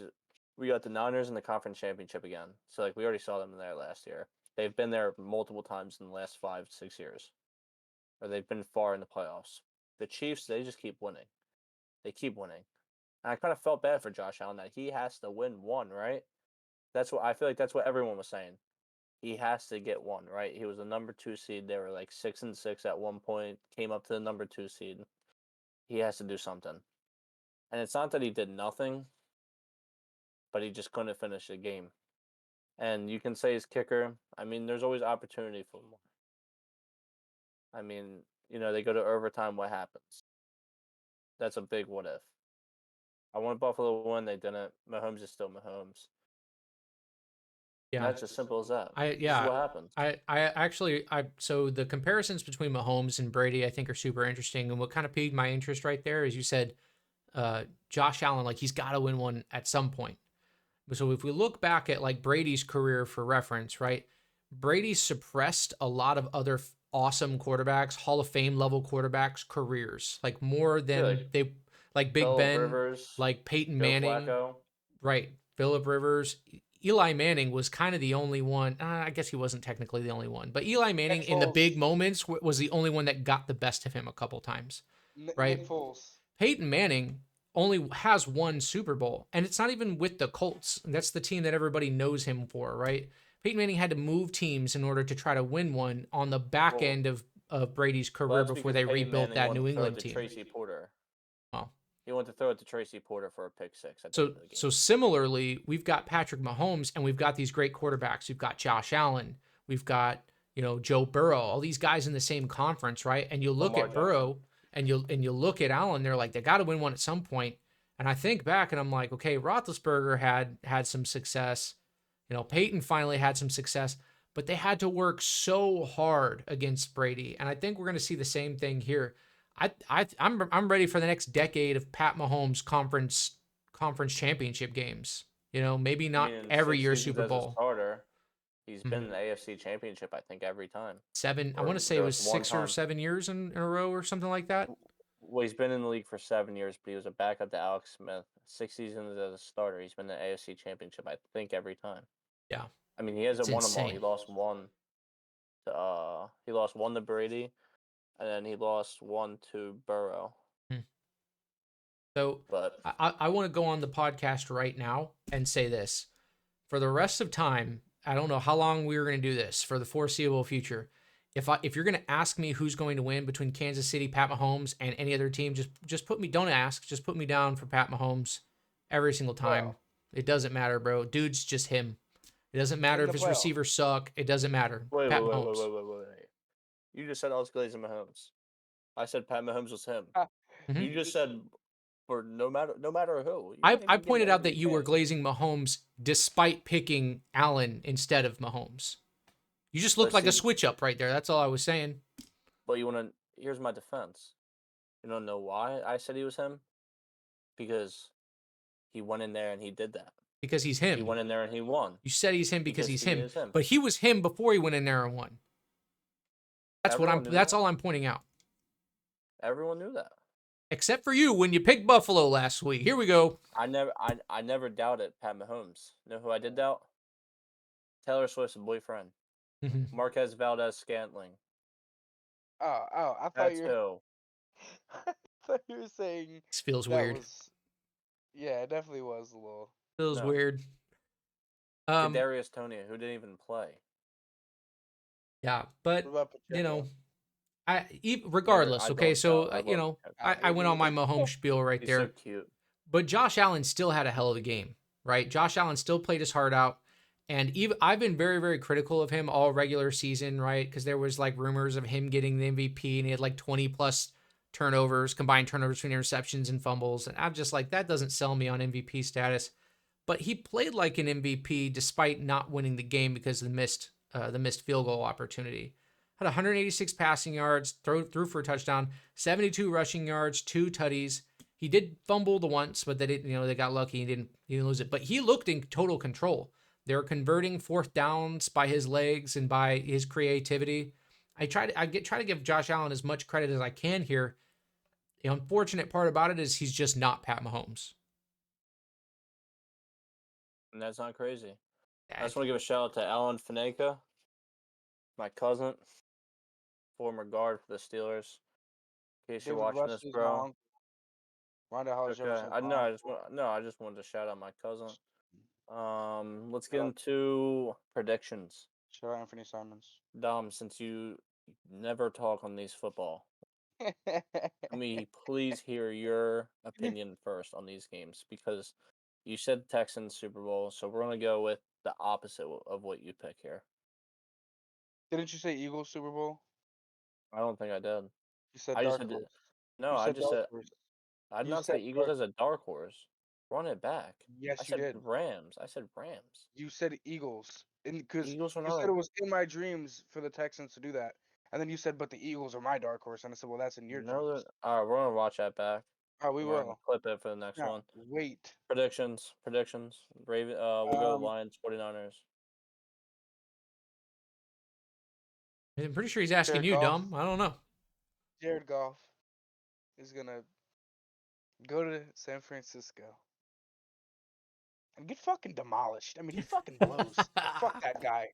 Speaker 2: we got the Niners in the conference championship again. So like we already saw them there last year. They've been there multiple times in the last 5-6 years. Or they've been far in the playoffs. The Chiefs, they just keep winning. They keep winning. And I kind of felt bad for Josh Allen that he has to win one, right? That's what I feel like that's what everyone was saying. He has to get one, right? He was the number 2 seed. They were like 6-6 at one point, came up to the number 2 seed. He has to do something. And it's not that he did nothing, but he just couldn't finish the game. And you can say his kicker. I mean, there's always opportunity for more. I mean, they go to overtime. What happens? That's a big what if. I wanted Buffalo to win. They didn't. Mahomes is still Mahomes.
Speaker 3: Yeah.
Speaker 2: And that's as simple as that. This is
Speaker 3: Yeah.
Speaker 2: what happens.
Speaker 3: So the comparisons between Mahomes and Brady, I think, are super interesting. And what kind of piqued my interest right there is you said, Josh Allen, like he's got to win one at some point. So if we look back at like Brady's career for reference, right? Brady suppressed a lot of other awesome quarterbacks, Hall of Fame level quarterbacks' careers, like more than like Big
Speaker 2: Phillip
Speaker 3: Ben,
Speaker 2: Rivers,
Speaker 3: like Peyton
Speaker 2: Joe
Speaker 3: Manning,
Speaker 2: Flacco.
Speaker 3: right? Phillip Rivers. Eli Manning was kind of the only one. I guess he wasn't technically the only one, but Eli Manning
Speaker 1: Nick
Speaker 3: in the
Speaker 1: Foles.
Speaker 3: big moments was the only one that got the best of him a couple times, right?
Speaker 1: Nick Foles.
Speaker 3: Peyton Manning only has one Super Bowl, and it's not even with the Colts. That's the team that everybody knows him for, right? Peyton Manning had to move teams in order to try to win one on the back end of Brady's career before they rebuilt that New England team.
Speaker 2: Tracy Porter.
Speaker 3: Oh.
Speaker 2: He wanted to throw it to Tracy Porter for a pick six at the
Speaker 3: So,
Speaker 2: end of the game.
Speaker 3: so similarly, we've got Patrick Mahomes, and we've got these great quarterbacks. We've got Josh Allen. We've got Joe Burrow. All these guys in the same conference, right? And you look
Speaker 2: Lamar
Speaker 3: at Burrow, and you look at Allen. They're like they got to win one at some point. And I think back, and I'm like, okay, Roethlisberger had some success. Peyton finally had some success, but they had to work so hard against Brady. And I think we're going to see the same thing here. I'm ready for the next decade of Pat Mahomes conference championship games. Maybe not every year Super Bowl.
Speaker 2: Starter, he's been in the AFC Championship, I think, every time.
Speaker 3: I want to say it was 6 or 7 years in a row or something like that.
Speaker 2: Well, he's been in the league for 7 years, but he was a backup to Alex Smith. 6 seasons as a starter. He's been in the AFC Championship, I think, every time.
Speaker 3: Yeah.
Speaker 2: I mean, he hasn't won them all. He lost one. He lost one to Brady, and then he lost one to Burrow.
Speaker 3: So,
Speaker 2: but
Speaker 3: I want to go on the podcast right now and say this. For the rest of time, I don't know how long we're going to do this for the foreseeable future. If you're going to ask me who's going to win between Kansas City, Pat Mahomes, and any other team, just put me. Don't ask. Just put me down for Pat Mahomes every single time. Wow. It doesn't matter, bro. Dude's just him. It doesn't matter if his receivers suck. It doesn't matter.
Speaker 2: Wait. You just said I was glazing Mahomes. I said Pat Mahomes was him.
Speaker 3: Mm-hmm.
Speaker 2: You just said for no matter who.
Speaker 3: I pointed out that you were glazing Mahomes despite picking Allen instead of Mahomes. You just looked like a switch up right there. That's all I was saying.
Speaker 2: But here's my defense. You don't know why I said he was him? Because he went in there and he did that.
Speaker 3: Because he's him.
Speaker 2: He went in there and he won.
Speaker 3: You said he's him because he's him. But he was him before he went in there and won. That's all I'm pointing out.
Speaker 2: Everyone knew that.
Speaker 3: Except for you when you picked Buffalo last week. Here we go.
Speaker 2: I never doubted Pat Mahomes. You know who I did doubt? Taylor Swift's boyfriend.
Speaker 3: Mm-hmm.
Speaker 2: Marquez Valdez-Scantling.
Speaker 1: I thought you were saying
Speaker 3: this feels weird.
Speaker 1: Yeah, it definitely was a little.
Speaker 3: Feels weird.
Speaker 2: Kadarius Toney, who didn't even play.
Speaker 3: Yeah, but regardless, okay, so I went on my Mahomes spiel right there.
Speaker 2: So cute.
Speaker 3: But Josh Allen still had a hell of a game, right? Josh Allen still played his heart out. And even I've been very, very critical of him all regular season, right? Because there was like rumors of him getting the MVP, and he had like 20 plus turnovers, combined turnovers between interceptions and fumbles. And I'm just like, that doesn't sell me on MVP status. But he played like an MVP despite not winning the game because of the missed field goal opportunity. Had 186 passing yards, threw for a touchdown, 72 rushing yards, 2 tutties. He did fumble the once, but they got lucky. He didn't lose it. But he looked in total control. They were converting fourth downs by his legs and by his creativity. Try to give Josh Allen as much credit as I can here. The unfortunate part about it is he's just not Pat Mahomes.
Speaker 2: And that's not crazy. I just want to give a shout out to Alan Faneka, my cousin, former guard for the Steelers. In case you're
Speaker 1: David
Speaker 2: watching
Speaker 1: Rush
Speaker 2: this,
Speaker 1: is my
Speaker 2: bro.
Speaker 1: uncle. Rondell Hollis
Speaker 2: Okay.
Speaker 1: Jefferson's my uncle.
Speaker 2: I just wanted to shout out my cousin. Let's get
Speaker 1: Shout out,
Speaker 2: into predictions.
Speaker 1: shout out Anthony Simons.
Speaker 2: Dom, since you never talk on these football, let me please hear your opinion first on these games because you said Texans Super Bowl, so we're gonna go with the opposite of what you pick here.
Speaker 1: Didn't you say Eagles Super Bowl?
Speaker 2: I don't think I did.
Speaker 1: You said
Speaker 2: I just
Speaker 1: dark
Speaker 2: said
Speaker 1: horse.
Speaker 2: no.
Speaker 1: You
Speaker 2: I
Speaker 1: said
Speaker 2: just
Speaker 1: dark
Speaker 2: said
Speaker 1: horse.
Speaker 2: I did
Speaker 1: You
Speaker 2: not
Speaker 1: said
Speaker 2: say Eagles
Speaker 1: dark.
Speaker 2: as a dark horse. Run it back. I
Speaker 1: Yes, you
Speaker 2: said
Speaker 1: did.
Speaker 2: Rams. I said Rams.
Speaker 1: You said Eagles, and because
Speaker 2: Eagles are
Speaker 1: you said it
Speaker 2: not.
Speaker 1: was in my dreams for the Texans to do that, and then you said, "But the Eagles are my dark horse," and I said, "Well, that's in your
Speaker 2: No,
Speaker 1: dreams."
Speaker 2: all right, we're gonna watch that back.
Speaker 1: All right, we
Speaker 2: We're gonna
Speaker 1: will.
Speaker 2: clip it for the next
Speaker 1: Now,
Speaker 2: one.
Speaker 1: wait.
Speaker 2: Predictions. Raven. We'll go
Speaker 1: Um,
Speaker 2: Lions 49ers.
Speaker 3: I'm pretty sure he's asking
Speaker 1: Jared
Speaker 3: you,
Speaker 1: Goff.
Speaker 3: Dom. I don't know.
Speaker 1: Jared Goff is gonna go to San Francisco and get fucking demolished. I mean, he fucking blows. Fuck that guy.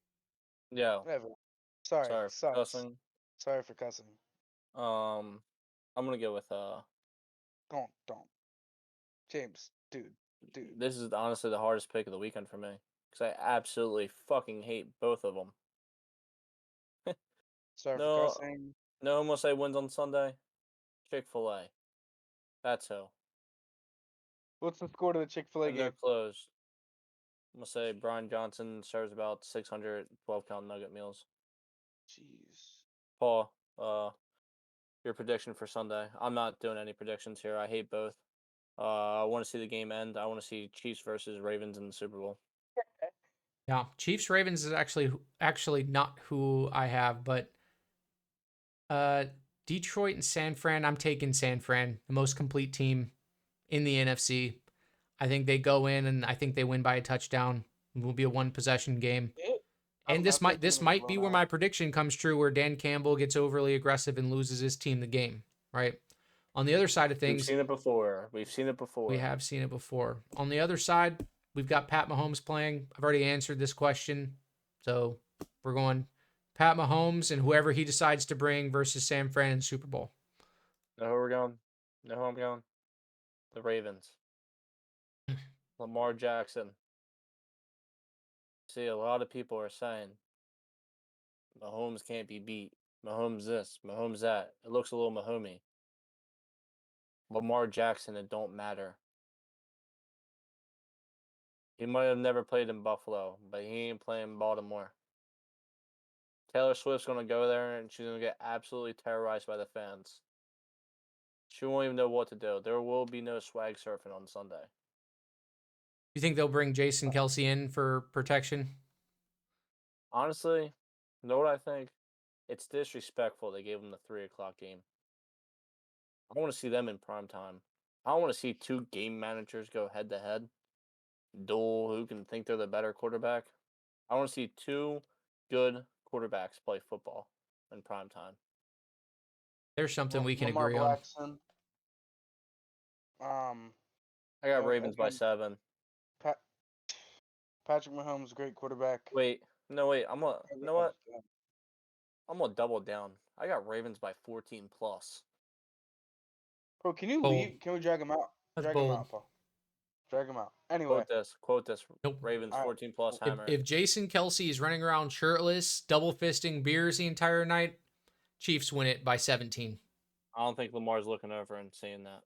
Speaker 2: Yeah.
Speaker 1: Whatever. Sorry,
Speaker 2: Sorry for
Speaker 1: sucks.
Speaker 2: cussing.
Speaker 1: Sorry for cussing.
Speaker 2: I'm gonna go with
Speaker 1: Don't. James, dude.
Speaker 2: This is honestly the hardest pick of the weekend for me because I absolutely fucking hate both of them.
Speaker 1: Sorry for
Speaker 2: No,
Speaker 1: cussing.
Speaker 2: no one will say wins on Sunday. Chick-fil-A. That's who.
Speaker 1: What's the score to the Chick-fil-A
Speaker 2: And they're
Speaker 1: game?
Speaker 2: closed. I'm gonna say Brian Johnson serves about 600 12-count nugget meals.
Speaker 1: Jeez.
Speaker 2: Paul, your prediction for Sunday? I'm not doing any predictions here. I hate both. I want to see the game end. I want to see Chiefs versus Ravens in the Super Bowl.
Speaker 3: Yeah, Chiefs Ravens is actually not who I have, but Detroit and San Fran. I'm taking San Fran, the most complete team in the NFC. I think they go in and I think they win by a touchdown. It will be a one possession game. And
Speaker 1: I'm taking
Speaker 3: this
Speaker 1: them in a
Speaker 3: might be where
Speaker 1: blowout.
Speaker 3: my prediction comes true, where Dan Campbell gets overly aggressive and loses his team the game. Right. On the other side of
Speaker 2: We've
Speaker 3: things,
Speaker 2: seen it before. We've seen it before.
Speaker 3: we have seen it before. On the other side, we've got Pat Mahomes playing. I've already answered this question, so we're going Pat Mahomes and whoever he decides to bring versus San Fran in Super Bowl.
Speaker 2: Know who we're going? Know who I'm going? The Ravens. Lamar Jackson. See, a lot of people are saying Mahomes can't be beat. Mahomes this, Mahomes that. It looks a little Mahomey. Lamar Jackson, it don't matter. He might have never played in Buffalo, but he ain't playing Baltimore. Taylor Swift's gonna go there and she's gonna get absolutely terrorized by the fans. She won't even know what to do. There will be no swag surfing on Sunday.
Speaker 3: You think they'll bring Jason Kelsey in for protection?
Speaker 2: Honestly, you know what I think? It's disrespectful they gave him the 3 o'clock game. I want to see them in prime time. I want to see two game managers go head to head, duel who can think they're the better quarterback. I want to see two good quarterbacks play football in prime time.
Speaker 3: There's something we can
Speaker 1: Lamar
Speaker 3: agree on.
Speaker 1: Blackson.
Speaker 2: I got Ravens by
Speaker 1: Again,
Speaker 2: 7.
Speaker 1: Patrick Mahomes, great quarterback.
Speaker 2: Wait, no, wait. You know what? I'm gonna double down. I got Ravens by 14 plus.
Speaker 1: Bro, can you
Speaker 3: Bold.
Speaker 1: leave? Can we drag him out?
Speaker 3: That's
Speaker 1: Drag
Speaker 3: bold.
Speaker 1: him out, Paul. Drag him out. Anyway.
Speaker 2: Quote this.
Speaker 3: Nope.
Speaker 2: Ravens
Speaker 1: All right.
Speaker 2: 14 plus hammer.
Speaker 3: If Jason Kelsey is running around shirtless, double fisting beers the entire night, Chiefs win it by 17.
Speaker 2: I don't think Lamar's looking over and saying that.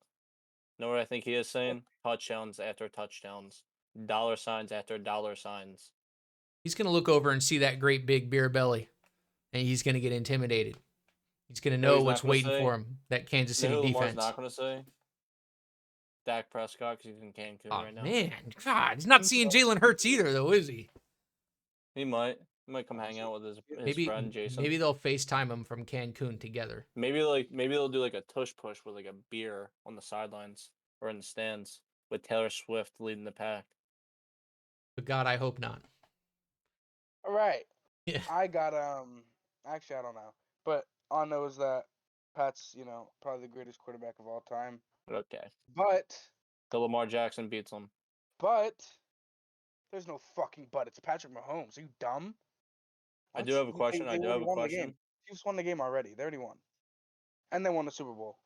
Speaker 2: Know what I think he is saying? Touchdowns after touchdowns. Dollar signs after dollar signs.
Speaker 3: He's going to look over and see that great big beer belly, and he's going to get intimidated. He's going to
Speaker 2: No,
Speaker 3: know
Speaker 2: he's not
Speaker 3: what's
Speaker 2: going to
Speaker 3: waiting
Speaker 2: say.
Speaker 3: for him, that Kansas
Speaker 2: You know
Speaker 3: City
Speaker 2: who Lamar's
Speaker 3: defense.
Speaker 2: not going to say? Dak Prescott, because he's in Cancun
Speaker 3: Oh,
Speaker 2: right now.
Speaker 3: man. God, he's not seeing Jalen Hurts either, though, is he?
Speaker 2: He might. He might come hang out with his friend Jason.
Speaker 3: Maybe they'll FaceTime him from Cancun together.
Speaker 2: Maybe they'll do like a tush push with like a beer on the sidelines or in the stands with Taylor Swift leading the pack.
Speaker 3: But God, I hope not.
Speaker 1: All right.
Speaker 3: Yeah.
Speaker 1: I got actually I don't know, but all I know is that Pat's probably the greatest quarterback of all time.
Speaker 2: Okay.
Speaker 1: But
Speaker 2: Till Lamar Jackson beats him.
Speaker 1: there's no fucking but. It's Patrick Mahomes. Are you dumb?
Speaker 2: I do have a question.
Speaker 1: They already won the game. Chiefs won the game already. They already won, and they won the Super Bowl.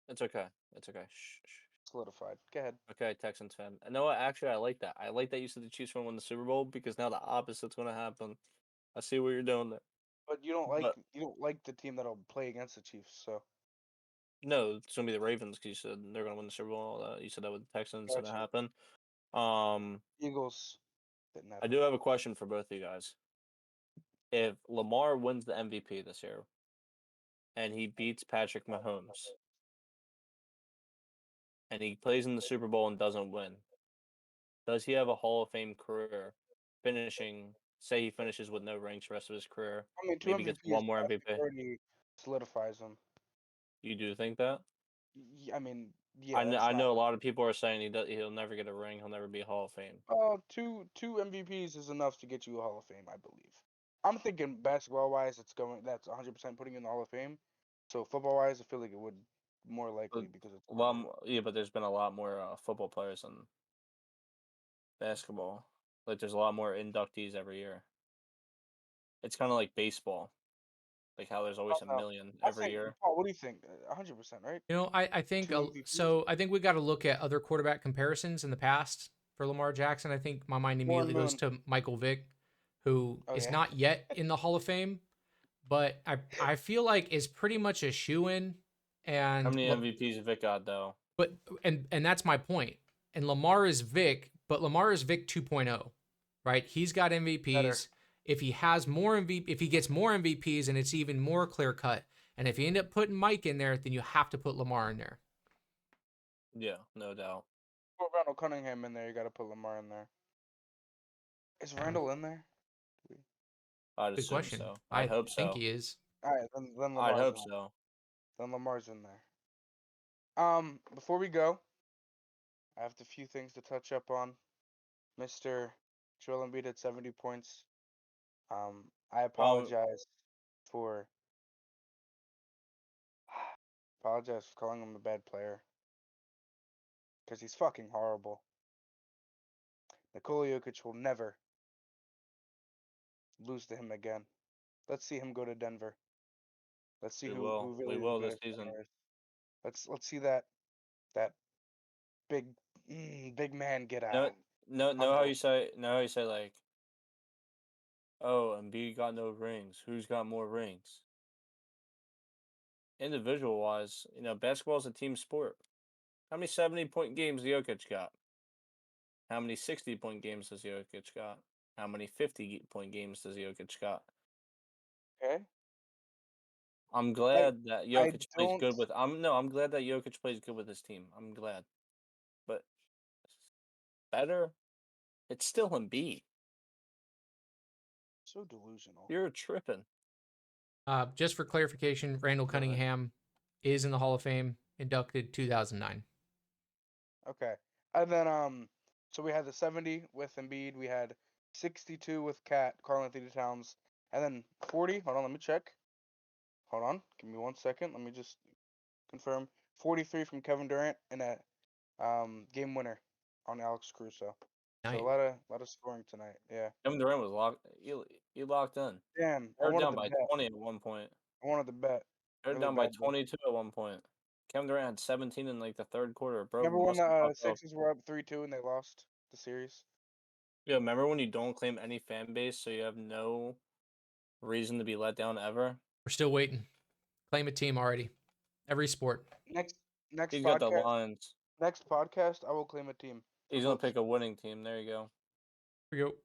Speaker 2: It's okay. It's okay. Shh.
Speaker 1: Solidified. Go ahead.
Speaker 2: Okay, Texans fan. You know what? Actually, I like that. I like that you said the Chiefs won the Super Bowl because now the opposite's going to happen. I see what you're doing there.
Speaker 1: But you don't like the team that'll play against the Chiefs. So
Speaker 2: No, it's going to be the Ravens because you said they're going to win the Super Bowl. And all that. You said that with the Texans going to
Speaker 1: gotcha.
Speaker 2: happen.
Speaker 1: Eagles didn't happen.
Speaker 2: I do have a question for both of you guys. If Lamar wins the MVP this year and he beats Patrick Mahomes and he plays in the Super Bowl and doesn't win, does he have a Hall of Fame career finishing, say he finishes with no rings the rest of his career,
Speaker 1: I mean, 2
Speaker 2: maybe gets
Speaker 1: MVPs
Speaker 2: one more MVP?
Speaker 1: already solidifies him.
Speaker 2: You do think that?
Speaker 1: I mean, yeah.
Speaker 2: I know a lot of people are saying he'll never get a ring, he'll never be a Hall of Fame.
Speaker 1: Two MVPs is enough to get you a Hall of Fame, I believe. I'm thinking basketball wise, that's 100% putting you in the Hall of Fame. So football wise, I feel like it would more likely because it's
Speaker 2: Yeah, but there's been a lot more football players than basketball. Like there's a lot more inductees every year. It's kind of like baseball, like how there's always a million every year.
Speaker 1: Paul, what do you think? 100%, right?
Speaker 3: I think
Speaker 1: 2 MVPs?
Speaker 3: so. I think we got to look at other quarterback comparisons in the past for Lamar Jackson. I think my mind immediately goes to Michael Vick, who is not yet in the Hall of Fame, but I feel like is pretty much a shoo-in. And
Speaker 2: how many MVPs Vick got though?
Speaker 3: But and that's my point. And Lamar is Vic, but Lamar is Vic 2.0, right? He's got MVPs.
Speaker 1: Better.
Speaker 3: If he has more if he gets more MVPs, and it's even more clear cut. And if you end up putting Mike in there, then you have to put Lamar in there.
Speaker 2: Yeah, no doubt.
Speaker 1: Put Randall Cunningham in there. You got to put Lamar in there. Is Randall in there?
Speaker 2: I'd
Speaker 3: Good
Speaker 2: assume
Speaker 3: question.
Speaker 2: so.
Speaker 3: I
Speaker 2: I'd hope so.
Speaker 3: think he is.
Speaker 1: All right, then Lamar's
Speaker 2: I'd hope
Speaker 1: in there.
Speaker 2: so.
Speaker 1: Then Lamar's in there. Before we go, I have a few things to touch up on. Mr. Joel Embiid at 70 points. I apologize for calling him a bad player because he's fucking horrible. Nikola Jokic will never lose to him again. Let's see him go to Denver. Let's see who really
Speaker 2: we will
Speaker 1: the
Speaker 2: this
Speaker 1: greatest
Speaker 2: season.
Speaker 1: center is. Let's see that big man get out.
Speaker 2: No, how you say like, oh, Embiid got no rings. Who's got more rings? Individual wise, basketball is a team sport. How many 70-point games Jokic got? How many 60-point games does Jokic got? How many 50-point games does Jokic got?
Speaker 1: Okay.
Speaker 2: I'm glad that Jokic plays good with. I'm glad that Jokic plays good with his team. I'm glad, but better, it's still Embiid.
Speaker 1: So delusional.
Speaker 2: You're tripping.
Speaker 3: Just for clarification, Randall Cunningham is in the Hall of Fame, inducted 2009.
Speaker 1: Okay. And then so we had the 70 with Embiid, we had 62 with Karl Anthony Towns, and then 40. Hold on, let me check. Hold on, give me 1 second. Let me just confirm. 43 from Kevin Durant and a game winner on Alex Caruso.
Speaker 3: Nice.
Speaker 1: So a lot of scoring tonight. Yeah.
Speaker 2: Kevin Durant was locked. He locked in.
Speaker 1: Damn,
Speaker 2: They're down by 20 at one point.
Speaker 1: I wanted the bet.
Speaker 2: They're down by 22 at one point. Kevin Durant had 17 in like the third quarter. Bro,
Speaker 1: Remember when the Sixers were up 3-2 and they lost the series?
Speaker 2: Yeah, remember when you don't claim any fan base, so you have no reason to be let down ever?
Speaker 3: We're still waiting. Claim a team already. Every sport.
Speaker 1: Next
Speaker 2: He's
Speaker 1: podcast.
Speaker 2: got the Lions.
Speaker 1: Next podcast, I will claim a team.
Speaker 2: He's gonna pick a winning team. There you go.
Speaker 3: Here we go.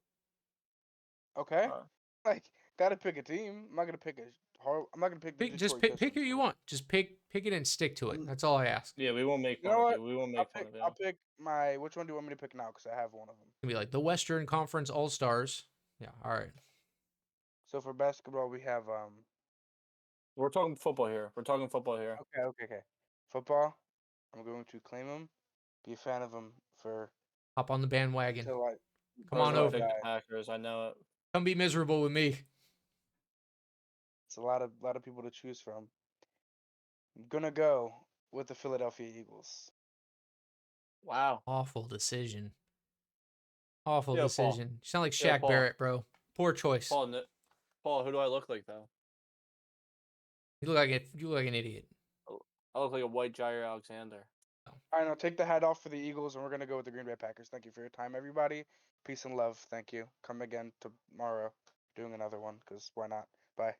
Speaker 1: Okay.
Speaker 2: Uh,
Speaker 1: Like, gotta pick a team. I'm not gonna pick I'm not gonna pick the
Speaker 3: Just
Speaker 1: Detroit
Speaker 3: pick
Speaker 1: Pistons.
Speaker 3: who you want. Just pick it and stick to it.
Speaker 1: Um,
Speaker 3: That's all I ask.
Speaker 2: yeah, we won't make
Speaker 1: You
Speaker 2: fun
Speaker 1: know
Speaker 2: of
Speaker 1: what?
Speaker 2: you. We won't make fun of
Speaker 1: I'll
Speaker 2: you.
Speaker 1: pick my. Which one do you want me to pick now? Because I have one of them.
Speaker 3: It's gonna be like the Western Conference All Stars. Yeah. All right.
Speaker 1: So for basketball, we have
Speaker 2: We're talking football here. We're talking football here.
Speaker 1: Okay. Football. I'm going to claim him. Be a fan of him for
Speaker 3: Hop on the bandwagon.
Speaker 1: until I
Speaker 3: Come
Speaker 2: I was
Speaker 3: on
Speaker 2: gonna
Speaker 3: over.
Speaker 2: pick the
Speaker 1: die.
Speaker 2: Packers. I know it.
Speaker 3: Come be miserable with me.
Speaker 1: It's a lot of people to choose from. I'm gonna go with the Philadelphia Eagles.
Speaker 2: Wow.
Speaker 3: Awful decision. Awful
Speaker 2: Yo, Paul.
Speaker 3: decision. You sound like
Speaker 2: Yo,
Speaker 3: Shaq
Speaker 2: Paul.
Speaker 3: Barrett, bro. Poor choice.
Speaker 2: Paul, who do I look like though?
Speaker 3: You look like an idiot.
Speaker 2: I look like a white Jair Alexander.
Speaker 1: All right, now take the hat off for the Eagles, and we're gonna go with the Green Bay Packers. Thank you for your time, everybody. Peace and love. Thank you. Come again tomorrow, doing another one, because why not? Bye.